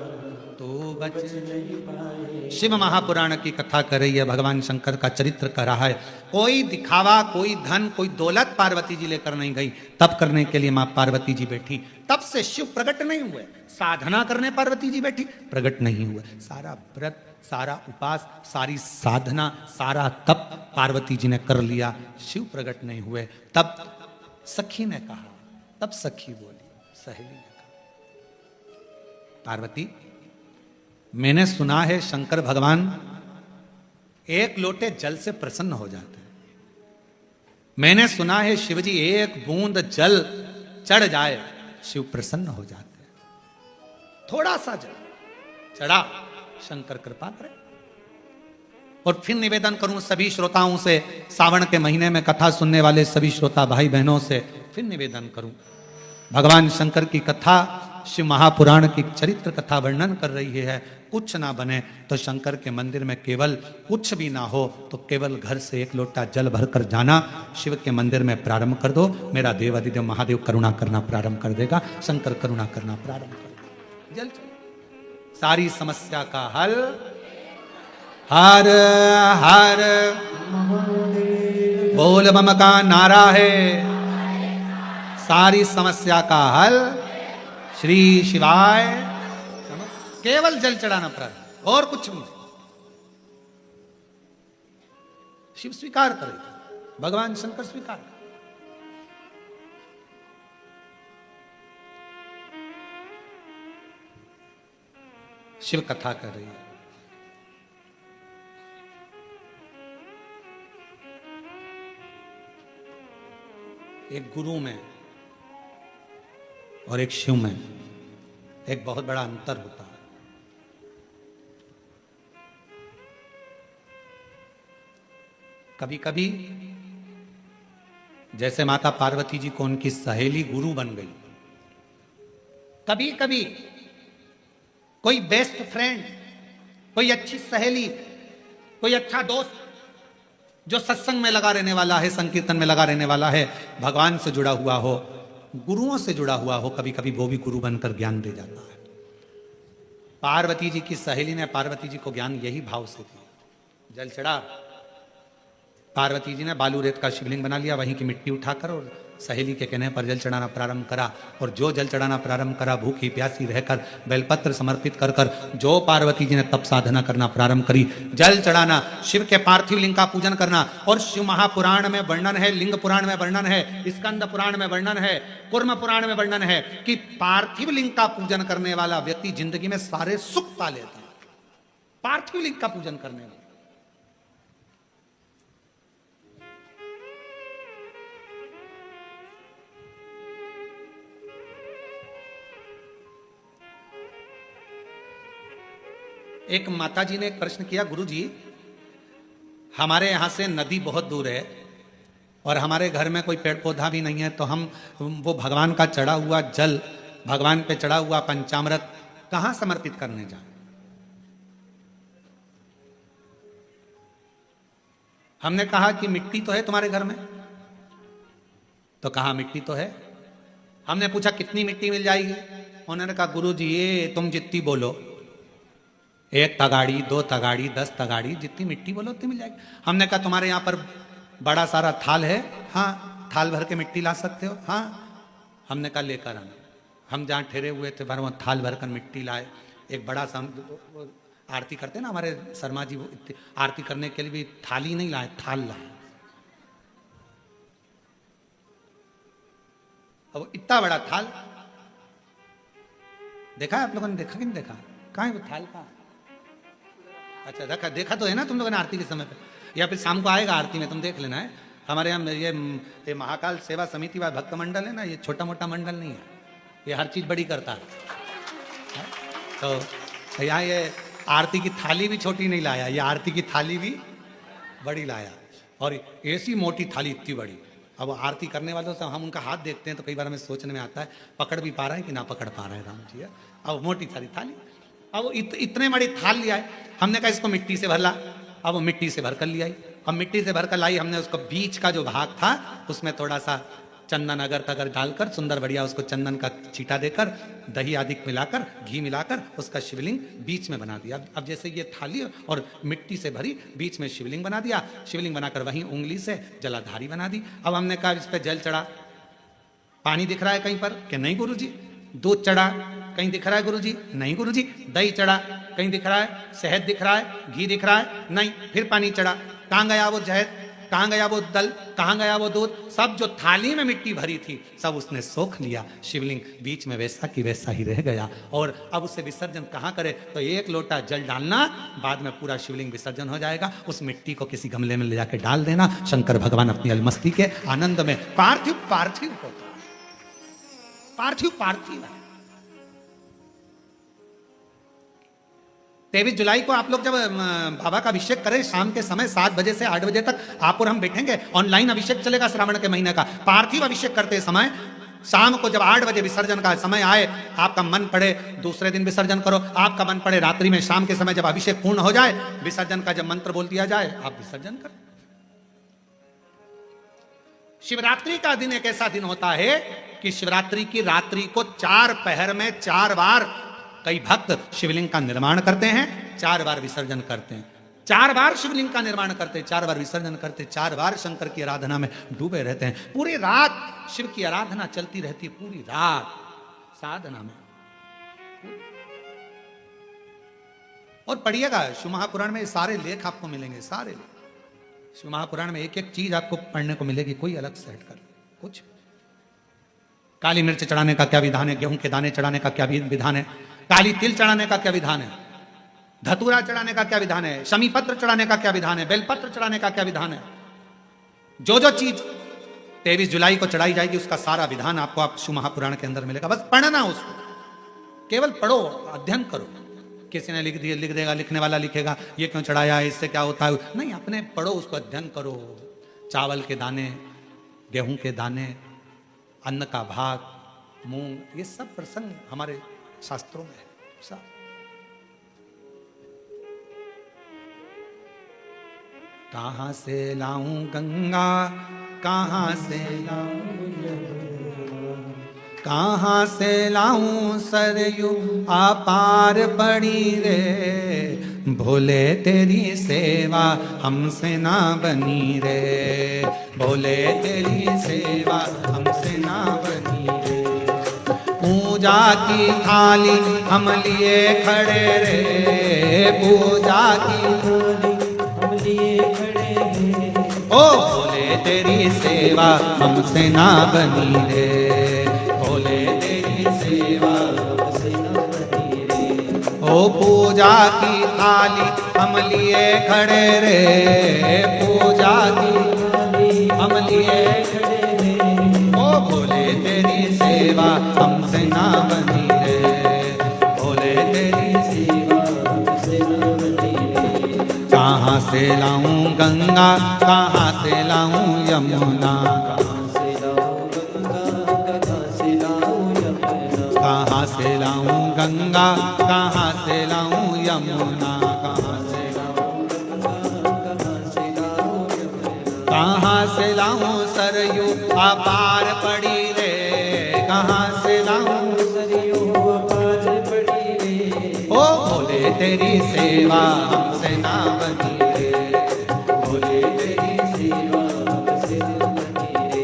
तू बच नहीं पाएगा। शिव महापुराण की कथा कर रही है, भगवान शंकर का चरित्र कर रहा है। कोई दिखावा, कोई धन, कोई दौलत पार्वती जी लेकर नहीं गई, तब करने के लिए मां पार्वती जी बैठी, तब से शिव प्रकट नहीं हुए। साधना करने पार्वती जी बैठी, प्रकट नहीं हुए। सारा व्रत, सारा उपास, सारी साधना, सारा तप पार्वती जी ने कर लिया, शिव प्रकट नहीं हुए। तब सखी ने कहा, तब सखी बोली, सहेली ने कहा, पार्वती मैंने सुना है शंकर भगवान एक लोटे जल से प्रसन्न हो जाते हैं। मैंने सुना है शिवजी एक बूंद जल चढ़ जाए शिव प्रसन्न हो जाते हैं। थोड़ा सा जल चढ़ा, शंकर कृपा करे। और फिर निवेदन करूं सभी श्रोताओं से, सावन के महीने में कथा सुनने वाले सभी श्रोता भाई बहनों से फिर निवेदन करूं, भगवान शंकर की कथा शिव महापुराण की चरित्र कथा वर्णन कर रही है। कुछ ना बने तो शंकर के मंदिर में केवल कुछ भी ना हो तो केवल घर से एक लोटा जल भरकर जाना, शिव के मंदिर में प्रारंभ कर दो, मेरा देव अधिदेव महादेव करुणा करना प्रारंभ कर देगा, शंकर करुणा करना प्रारंभ कर देगा। जल चलो, सारी समस्या का हल हर हर बोल बम का नारा है, सारी समस्या का हल श्री शिवाय। केवल जल चढ़ाना प्रारंभ, और कुछ नहीं। शिव स्वीकार करेगा, भगवान शंकर स्वीकार करेगा। शिव कथा कर रही है। एक गुरु में और एक शिव में एक बहुत बड़ा अंतर होता है। कभी कभी जैसे माता पार्वती जी को उनकी सहेली गुरु बन गई, कभी कभी कोई बेस्ट फ्रेंड, कोई अच्छी सहेली, कोई अच्छा दोस्त जो सत्संग में लगा रहने वाला है, संकीर्तन में लगा रहने वाला है, भगवान से जुड़ा हुआ हो, गुरुओं से जुड़ा हुआ हो, कभी कभी वो भी गुरु बनकर ज्ञान दे जाता है। पार्वती जी की सहेली ने पार्वती जी को ज्ञान यही भाव से दिया। जल चढ़ा, पार्वती जी ने बालू रेत का शिवलिंग बना लिया, वहीं की मिट्टी उठाकर और सहेली के कहने पर जल चढ़ाना प्रारंभ करा। और जो जल चढ़ाना प्रारंभ करा, भूखी प्यासी रहकर बेलपत्र समर्पित कर कर जो पार्वती जी ने तप साधना करना प्रारंभ करी, जल चढ़ाना, शिव के पार्थिव लिंग का पूजन करना। और शिव महापुराण में वर्णन है, लिंग पुराण में वर्णन है, स्कंद पुराण में वर्णन है, कूर्म पुराण में वर्णन है कि पार्थिव लिंग का पूजन करने वाला व्यक्ति जिंदगी में सारे सुख पा लेता है। पार्थिव लिंग का पूजन करने वाला। एक माता जी ने एक प्रश्न किया, गुरु जी हमारे यहाँ से नदी बहुत दूर है और हमारे घर में कोई पेड़ पौधा भी नहीं है, तो हम वो भगवान का चढ़ा हुआ जल, भगवान पे चढ़ा हुआ पंचामृत कहाँ समर्पित करने जाए? हमने कहा कि मिट्टी तो है तुम्हारे घर में, तो कहा मिट्टी तो है। हमने पूछा कितनी मिट्टी मिल जाएगी? उन्होंने कहा गुरु जी ये तुम जितनी बोलो। 1 तगाड़ी, 2 तगाड़ी, 10 तगाड़ी, जितनी मिट्टी बोलो उतनी मिल जाएगी। हमने कहा तुम्हारे यहाँ पर बड़ा सारा थाल है? हाँ। थाल भर के मिट्टी ला सकते हो? हाँ। हमने कहा लेकर आना। हम जहाँ ठहरे हुए थे वहाँ थाल भर कर मिट्टी लाए। एक बड़ा सा आरती करते ना हमारे शर्मा जी, वो आरती करने के लिए भी थाली नहीं लाए, थाल लाए। अब इतना बड़ा थाल देखा है आप लोगों ने? देखा कि नहीं देखा? कहाँ है वो थाल? कहाँ? अच्छा देखा, देखा तो है ना तुम लोगों ने आरती के समय पे, या फिर शाम को आएगा आरती में, तुम देख लेना है। हमारे यहाँ ये महाकाल सेवा समिति व भक्त मंडल है ना, ये छोटा मोटा मंडल नहीं है, ये हर चीज बड़ी करता है। तो यहाँ ये आरती की थाली भी छोटी नहीं लाया, ये आरती की थाली भी बड़ी लाया, और ऐसी मोटी थाली इतनी बड़ी। अब आरती करने वालों से हम उनका हाथ देखते हैं तो कई बार हमें सोचने में आता है पकड़ भी पा रहा है कि ना पकड़ पा रहा है राम जी। अब मोटी सारी थाली, अब इतने बड़ी थाल लिया है। हमने कहा इसको मिट्टी से भर ला। अब वो मिट्टी से भर कर लिया। अब मिट्टी से भर कर लाई, हमने उसको बीच का जो भाग था उसमें थोड़ा सा चंदन अगर तगर डालकर सुंदर बढ़िया उसको चंदन का छींटा देकर, दही आदि मिलाकर, घी मिलाकर उसका शिवलिंग बीच में बना दिया। अब जैसे ये थाली और मिट्टी से भरी, बीच में शिवलिंग बना दिया। शिवलिंग बनाकर वहीं उंगली से जलाधारी बना दी। अब हमने कहा इस पर जल चढ़ा। पानी दिख रहा है कहीं पर कि नहीं गुरुजी? दूध चढ़ा, कहीं दिख रहा है गुरुजी? नहीं गुरुजी। दही चढ़ा, कहीं दिख रहा है? शहद दिख रहा है? घी दिख रहा है? नहीं। फिर पानी चढ़ा, कहाँ गया वो शहद? कहाँ गया वो दल? कहाँ गया वो दूध? सब जो थाली में मिट्टी भरी थी सब उसने सोख लिया। शिवलिंग बीच में वैसा की वैसा ही रह गया। और अब उसे विसर्जन कहाँ करे? तो 1 लोटा जल डालना, बाद में पूरा शिवलिंग विसर्जन हो जाएगा। उस मिट्टी को किसी गमले में ले जाके डाल देना। शंकर भगवान अपनी अलमस्ती के आनंद में, पार्थिव पार्थिव होता, पार्थिव पार्थिव है। 23 जुलाई को आप लोग जब बाबा का अभिषेक करें, शाम के समय 7 बजे से 8 बजे तक आप और हम बैठेंगे। ऑनलाइन अभिषेक चलेगा श्रावण के महीने का। पार्थिव अभिषेक करते समय शाम को जब 8 बजे विसर्जन का समय आए, आपका मन पड़े दूसरे दिन विसर्जन करो, आपका मन पड़े रात्रि में, शाम के समय जब अभिषेक पूर्ण हो जाए, विसर्जन का जब मंत्र बोल दिया जाए, आप विसर्जन करें। शिवरात्रि का दिन एक ऐसा दिन होता है कि शिवरात्रि की रात्रि को 4 पहर में 4 बार कई भक्त शिवलिंग का निर्माण करते हैं, 4 बार विसर्जन करते हैं। 4 बार शिवलिंग का निर्माण करते, 4 बार विसर्जन करते, 4 बार शंकर की आराधना में डूबे रहते हैं। पूरी रात शिव की आराधना चलती रहती है, पूरी रात साधना में। और पढ़िएगा शिव महापुराण में सारे लेख आपको मिलेंगे, सारे लेख। शिव महापुराण में एक एक चीज आपको पढ़ने को मिलेगी, कोई अलग से हटकर कुछ। काली मिर्च चढ़ाने का क्या विधान है? गेहूं के दाने चढ़ाने का क्या विधान है? काली तिल चढ़ाने का क्या विधान है? धतूरा चढ़ाने का क्या विधान है? शमी पत्र चढ़ाने का क्या विधान है? बेलपत्र चढ़ाने का क्या विधान है? जो जो चीज 23 जुलाई को चढ़ाई जाएगी उसका सारा विधान आपको आप शिव महापुराण के अंदर मिलेगा। बस पढ़ना उसको, केवल पढ़ो, अध्ययन करो। किसी ने लिख दिया, लिख देगा, लिखने वाला लिखेगा ये क्यों चढ़ाया, इससे क्या होता है, नहीं, अपने पढ़ो, उसको अध्ययन करो। चावल के दाने, गेहूं के दाने, अन्न का भाग, मूंग, ये सब प्रसंग हमारे शास्त्रों में है सब। कहां से लाऊं गंगा, कहां से लाऊं यमुना, कहां से लाऊं सरयू अपार पड़ी रे, भोले तेरी सेवा हमसे ना बनी रे, भोले तेरी सेवा हमसे ना बनी रे। पूजा की थाली हम लिए खड़े रे, पूजा की थाली हम लिए खड़े रे, ओ भोले तेरी सेवा हमसे ना बनी रे, भोले तेरी सेवा हमसे ना बनी रे। ओ पूजा की थाली हम लिए खड़े रे, पूजा की थाली हम लिए खड़े रे, ओ भोले तेरी सेवा हमसे ना बनी रे, भोले तेरी सेवा हमसे ना बनी रे। कहाँ से लाऊं गंगा, कहाँ से लाऊं यमुना, कहाँ से लाऊं गंगा, कहाँ से लाऊं यमुना, कहाँ से लाऊं गंगा, कहाँ से लाऊं यमुना, कहाँ से लाऊं गंगा, कहाँ से लाऊं यमुना, कहाँ से लाऊं सरयू अपार पड़ी रे, कहाँ से लाऊं सरयू अपार पड़ी रे, ओ भोले तेरी सेवा हमसे ना बनी रे, भोले तेरी सेवा हमसे ना बनी रे,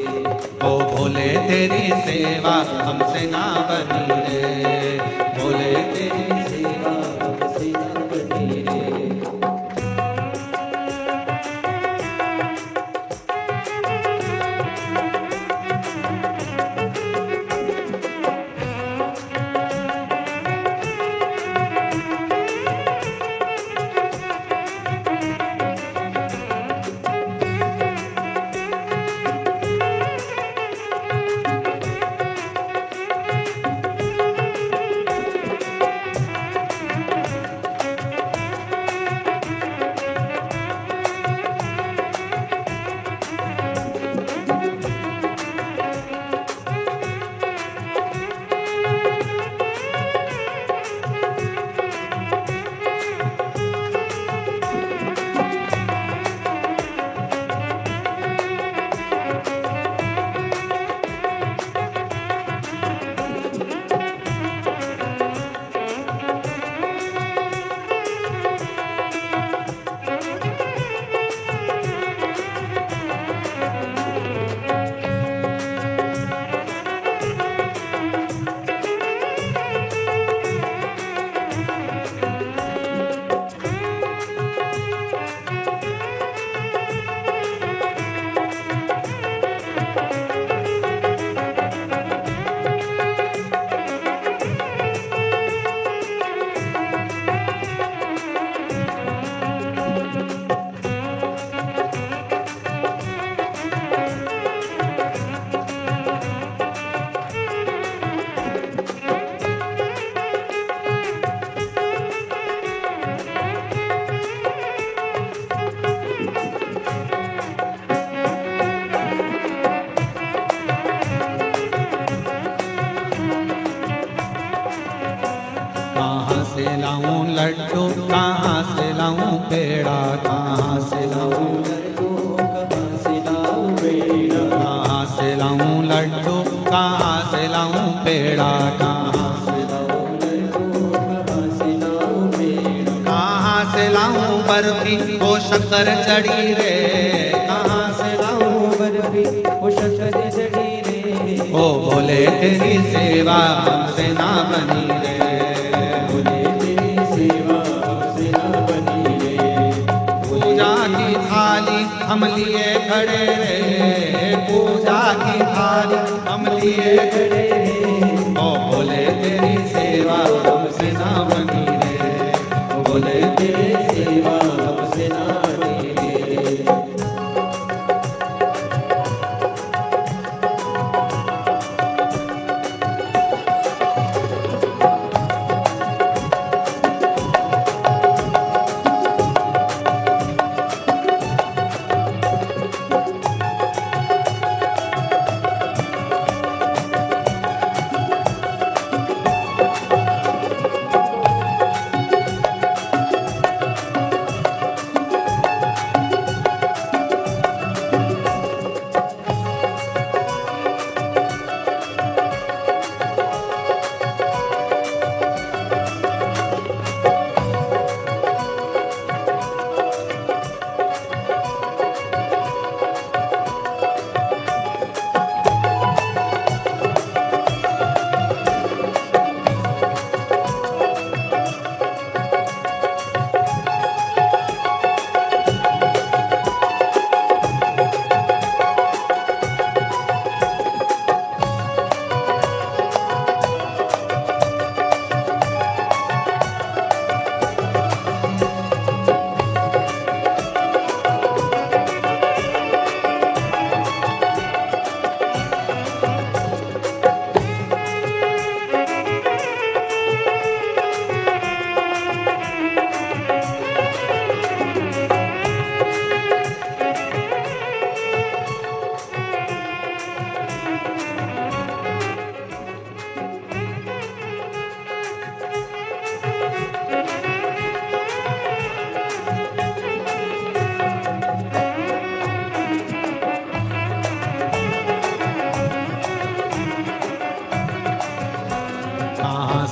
ओ भोले तेरी सेवा हमसे ना बनी रे, भोले तेरी सेवा हमसे ना बनी रे। कहाँ से लाऊं लड्डू, कहाँ से लाऊं पेड़ा, कहाँ से लाऊं लड्डू, कहाँ से लाऊं पेड़ा, कहाँ से लाऊं लड्डू, कहाँ से लाऊं पेड़ा, कहाँ से लाऊं लड्डू, कहाँ से लाऊं पेड़ा, कहाँ से लाऊं बर्फी वो शक्कर चढ़ी रे, कहाँ से लाऊं बर्फी वो शक्कर चढ़ी रे, ओ भोले तेरी सेवा हमसे ना बनी रे, हम लिए खड़े रे, पूजा की थाली हम लिए खड़े रे, ओ भोले तेरी सेवा हमसे ना बनी रे, भोले तेरी सेवा हमसे ना बनी रे।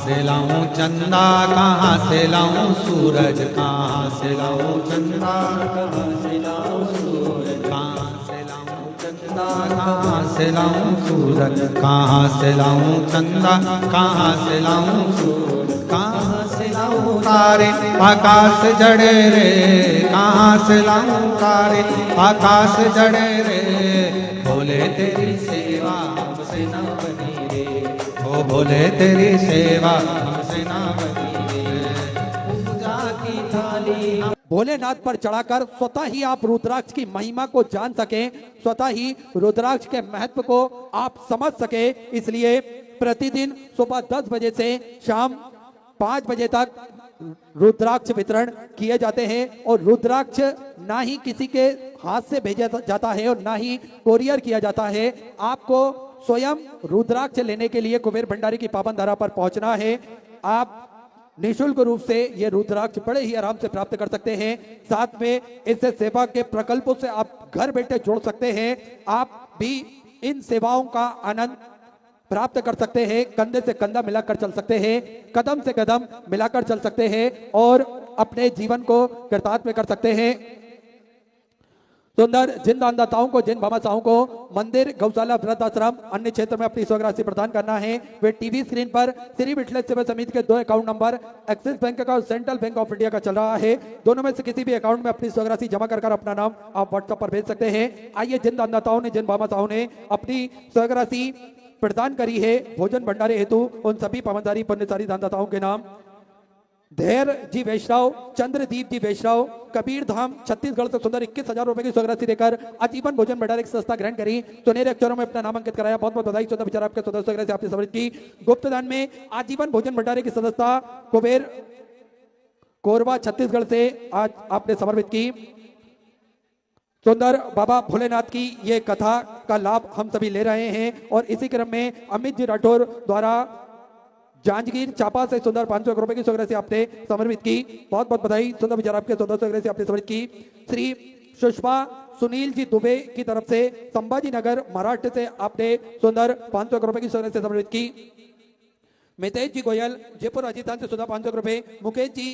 से लाऊं चंदा, कहाँ से लाऊं सूरज, कहाँ से लाऊं चंदा, कहाँ से लाऊं सूरज, कहाँ से लाऊं चंदा, कहाँ से लाऊं सूरज, कहाँ से लाऊं चंदा, कहाँ से लाऊं सूरज, कहाँ से लाऊं तारे आकाश जड़े रे, कहाँ से लाऊं तारे आकाश जड़े रे, भोले तेरी सेवा हमसे ना बनी रे, ओ भोले तेरी सेवा हमसे ना बनी रे, पूजा की थाली। भोलेनाथ पर चढ़ाकर स्वतः ही आप रुद्राक्ष की महिमा को जान सकें, स्वतः ही रुद्राक्ष के महत्व को आप समझ सके, इसलिए प्रतिदिन सुबह 10 बजे से शाम 5 बजे तक रुद्राक्ष वितरण किए जाते हैं। और रुद्राक्ष ना ही किसी के हाथ से भेजा जाता है और ना ही कोरियर किया जाता है। आपको स्वयं रुद्राक्ष लेने के लिए कुबेर भंडारी की पावन धारा पर पहुंचना है। आप निःशुल्क रूप से ये रुद्राक्ष बड़े ही आराम से प्राप्त कर सकते हैं। साथ में इससे सेवा के प्रकल्पों से आप घर बैठे जोड़ सकते हैं। आप भी इन सेवाओं का आनंद प्राप्त कर सकते हैं, कंधे से कंधा मिलाकर चल सकते हैं, कदम से कदम मिलाकर चल सकते हैं और अपने जीवन को कृतार्थ में कर सकते हैं। सुंदर जिन दानदाताओं को, जिन भामाशाहों को मंदिर, गौशाला, वृद्धाश्रम, अन्य क्षेत्र में अपनी स्वराशि प्रदान करना है, वे टीवी स्क्रीन पर श्री विठलेश्वर सेवा समिति के 2 अकाउंट नंबर एक्सिस बैंक का और सेंट्रल बैंक ऑफ इंडिया का चल रहा है। दोनों में से किसी भी अकाउंट में अपनी स्वराशि जमा कर अपना नाम आप व्हाट्सएप पर भेज सकते हैं। आइए जिन दानदाताओं ने, जिन भामाशाहों ने अपनी स्वराशि प्रदान करी है भोजन भंडारे हेतु, उन सभी पावनदारी पुण्यशाली दानदाताओं के नाम धैर्य जी वैष्णव, चंद्रदीप जी वैष्णव, कबीर धाम छत्तीसगढ़ से सुंदर 21,000 रुपए की स्वराशि देकर आजीवन भोजन भंडारे की संस्था ग्रहण करी, सुनहरे अक्षरों में अपना नामांकित कराया। बहुत बहुत बधाई। चौदह विचार आपके सदस्य से आपने समृद्धि की। गुप्तदान में आजीवन भोजन भंडारे की सदस्यता कुबेर कोरबा छत्तीसगढ़ से आज आपने समर्पित की। सुंदर बाबा भोलेनाथ की ये कथा का लाभ हम सभी ले रहे हैं और इसी क्रम में अमित जी राठौर द्वारा जांजगीर चापा से सुंदर 500 रुपए की स्वराशि आपने समर्पित की। बहुत बहुत बधाई। सुंदर विचार आपके 1400 से आपने समर्पित की। श्री सुषमा सुनील जी दुबे की तरफ से संभाजी नगर महाराष्ट्र से आपने सुंदर 500 रुपए की स्वराशि समर्पित की। मितेश जी गोयल जयपुर राजस्थान से सुधा 500 रुपए। मुकेश जी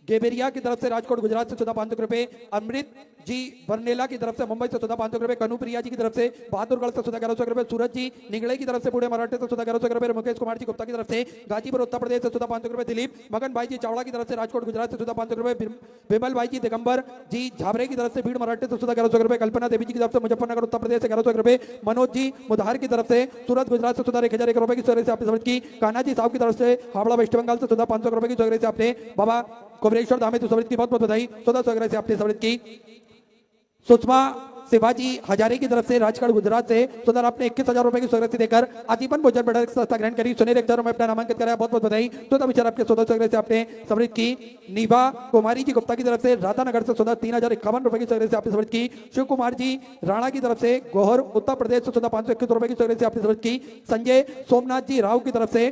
गेबेरिया की तरफ से राजकोट गुजरात से सुधा 500 रुपए। अमृत जी बरनेला की तरफ से मुंबई से सुधा 500 रुपए। कनुप्रिया जी की तरफ से बहादुरगढ़ से सुधा 1100 रुपए। सूरज जी निगड़े की तरफ से पुणे मराठे से सुधा 1100 रुपए। मुकेश कुमार जी गुप्ता की तरफ से गाजीपुर उत्तर प्रदेश से सुधा 500 रुपए। दिलीप मगन भाई जी चावड़ा की तरफ से राजकोट गुजरात से सुधा 500 रुपए। विमल भाई जी दिगंबर जी झाबरे की तरफ से भीड़ मराठे से सुधा 1100 रुपए। कल्पना देवी जी की तरफ से मुजफ्फरनगर उत्तर प्रदेश से 1100 रुपए। मनोज जी मुधार की तरफ से सूरत गुजरात से सुधा 1001 रुपए की स्वराशि आपने समर्पित की। कान्हा जी साहब की तरफ से हावड़ा वेस्ट बंगाल से सुधा 500 रुपए की स्वराशि आपने बाबा कुबेरेश्वर धाम हेतु समर्पित की। बहुत बहुत बधाई। 1400 से आपने समर्पित की। सुषमा शिवाजी हजारे की तरफ से राजगढ़ गुजरात से सुंदर आपने 21,000 रुपए की स्वराशि देकर आजीवन भोजन भंडार की संस्था ग्रहण करी, सुनहरे अक्षरों में अपना नामांकित कराया। बहुत बहुत बधाई। सुंदर विचार आपके 1400 से आपने समर्पित की। नीवा कुमारी जी गुप्ता की तरफ से राधानगर से सुंदर 3051 रुपए की स्वराशि आपने समर्पित की। शिव कुमार जी राणा की तरफ से गोहर उत्तर प्रदेश से सुंदर 521 रुपए की स्वराशि आपने समर्पित की। संजय सोमनाथ जी राव की तरफ से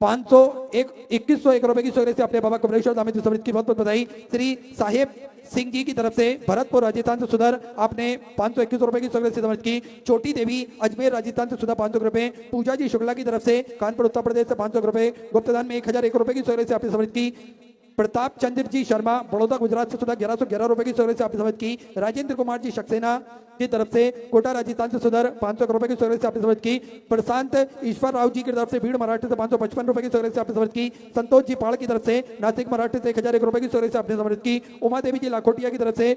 2101 रुपए की स्वराशि आपने बाबा कुबेरेश्वर धाम हेतु समर्पित की। बहुत बहुत बधाई। श्री साहेब सिंह जी की तरफ से भरतपुर राजस्थान से सुधर आपने 521 रुपए की स्वराशि समर्पित की। छोटी देवी अजमेर राजस्थान से सुधा 500 रुपए। पूजा जी शुक्ला की तरफ से कानपुर उत्तर प्रदेश से 500 रुपए। गुप्तदान में 1001 रुपए की स्वराशि आपने समर्पित की। प्रताप चंद्र जी शर्मा बड़ौदा गुजरात से सुधा 1111 रुपए की स्वराशि आपने समर्पित की। राजेंद्र कुमार जी सक्सेना की तरफ से कोटा राजस्थान से सुधर 500 रुपए की स्वराशि आपने समर्पित की। प्रशांत ईश्वर राव जी की तरफ से भीड़ मराठे से 555 रुपए की स्वराशि आपने समर्पित की। संतोष जी पाड़ की तरफ से नासिक मराठे से 1001 रुपए की स्वराशि आपने समर्पित की। उमा देवी जी लाखोटिया की तरफ से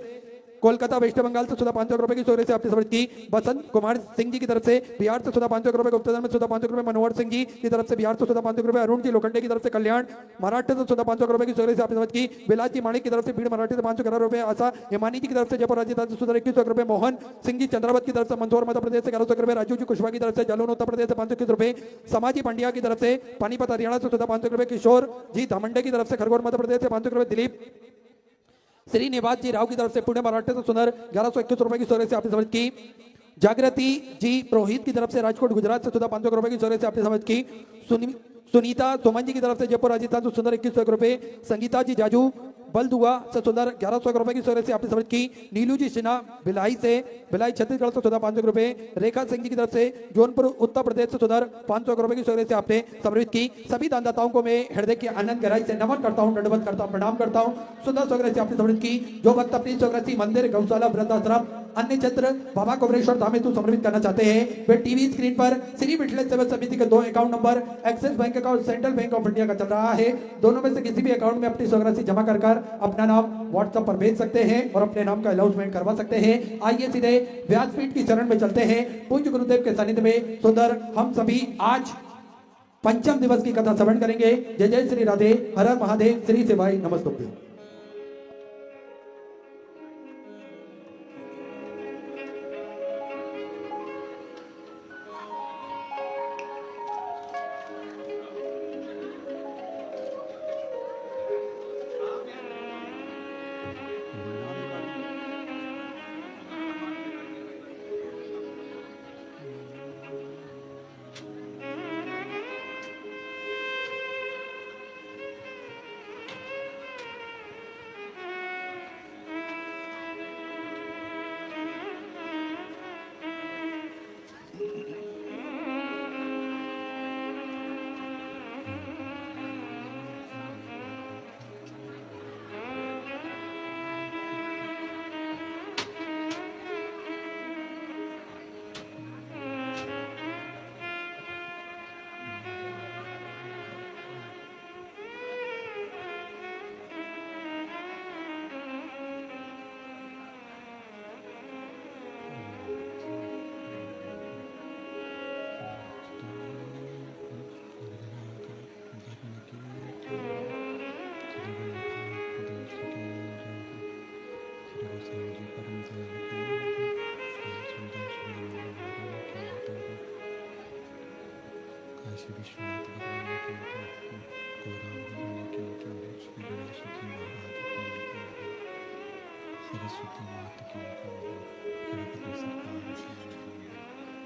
कोलकाता वेस्ट बंगाल से सुधा 500 रुपए की स्वराशि आपने समर्पित की। बसंत कुमार सिंह जी की तरफ से बिहार से सुधा 500 रुपए। गुप्तदान में सुधा 500 रुपए। मनोहर सिंह जी की तरफ से बिहार से सुधा 500 रुपए। अरुण जी लोखंडे की तरफ से कल्याण मराठे से सुधा 500 रुपए की स्वराशि आपने समर्पित की। बिलास जी माणिक की तरफ से भीड़ मराठे से 511 रुपए। आशा हिमानी जी की तरफ से जयपुर राजस्थान से सुधा 21 रुपए। मोहन सिंह जी चंद्रावत की तरफ से मंदसौर मध्य प्रदेश से 1100 रुपए। राजू जी कुशवाहा की तरफ से जालौन उत्तर प्रदेश से 521 रुपए। समाजी पंड्या की तरफ से पानीपत हरियाणा से सुधा 500 रुपए। किशोर जी धामंडे की तरफ से खरगोन मध्य प्रदेश से 500 रुपए। दिलीप श्रीनिवास जी राव की तरफ से पुणे मराठे से सुंदर 1121 रुपए की स्वराशि आपने समर्पित की। जागृति जी पुरोहित की तरफ से राजकोट गुजरात से सुधा 500 रुपए की स्वराशि आपने समर्पित की। सुनीता सोमन जी की तरफ से जयपुर राजस्थान से सुंदर 21 रुपए। संगीता जी जाजू बलदुआ से सुंदर 1100 रुपए की सोरे से आपने समझ की। नीलू जी सिन्हा भिलाई से, भिलाई छत्तीसगढ़ से सुंदर 500 रुपए। रेखा सिंह जी की तरफ से जौनपुर उत्तर प्रदेश से सुंदर 500 रुपए की सोरे से आपने समर्पित की। सभी दानदाताओं को मैं हृदय की आनंद गहराई से नमन करता हूँ, दंडवत करता हूँ, प्रणाम करता हूँ। सुंदर सोगरे से आपने समर्पित की। जो भक्त अपनी सोगरसी मंदिर, गौशाला, वृद्धाश्रम, अन्य क्षेत्र बाबा कुबरेश्वर धाम हेतु समर्पित करना चाहते हैं, वे टीवी स्क्रीन पर श्री विठल सेवा समिति के 2 account number axis bank account, central bank of India का चल रहा है, दोनों में से किसी भी अकाउंट में अपनी सोगरासी जमा कर अपना नाम व्हाट्सएप पर भेज सकते हैं और अपने नाम का अनाउंसमेंट करवा सकते हैं। आइए सीधे व्यासपीठ की चरण में चलते हैं। पूज्य गुरुदेव के सानिध्य में सुंदर हम सभी आज पंचम दिवस की कथा श्रवण करेंगे। जय जय श्री राधे, हर हर महादेव, श्री सेवाई नमस्तुभ्यं। काशी विश्वनाथ भगवान की कोराम भगवान की श्री गणेश जी महाराज की सरस्वती माता की गणपति सरकार की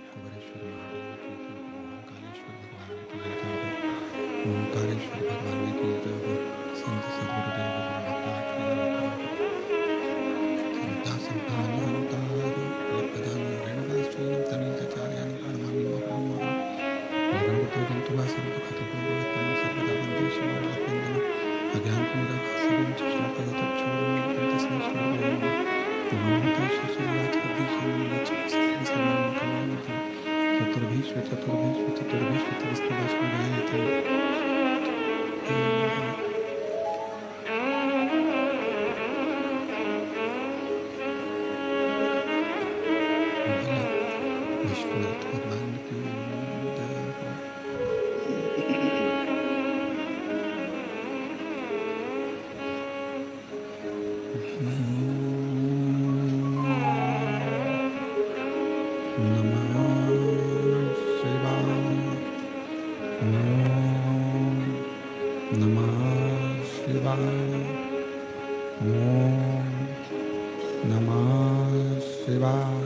कुबरेश्वर महादेव की महाकालेश्वर भगवान की ओंकारेश्वर भगवान की संत सदगुरुदेव माता की संता संतान प्रधान ऋणवाश्चर्य तनिचार्यान प्रणमामि महामहा सर्वदा वंदे शिवरत्नंदन अज्ञानतिमिरा भास्करं चक्षुपगतच्छूरं तस्मै विश्वनाथ भगवान की नमः शिवाय।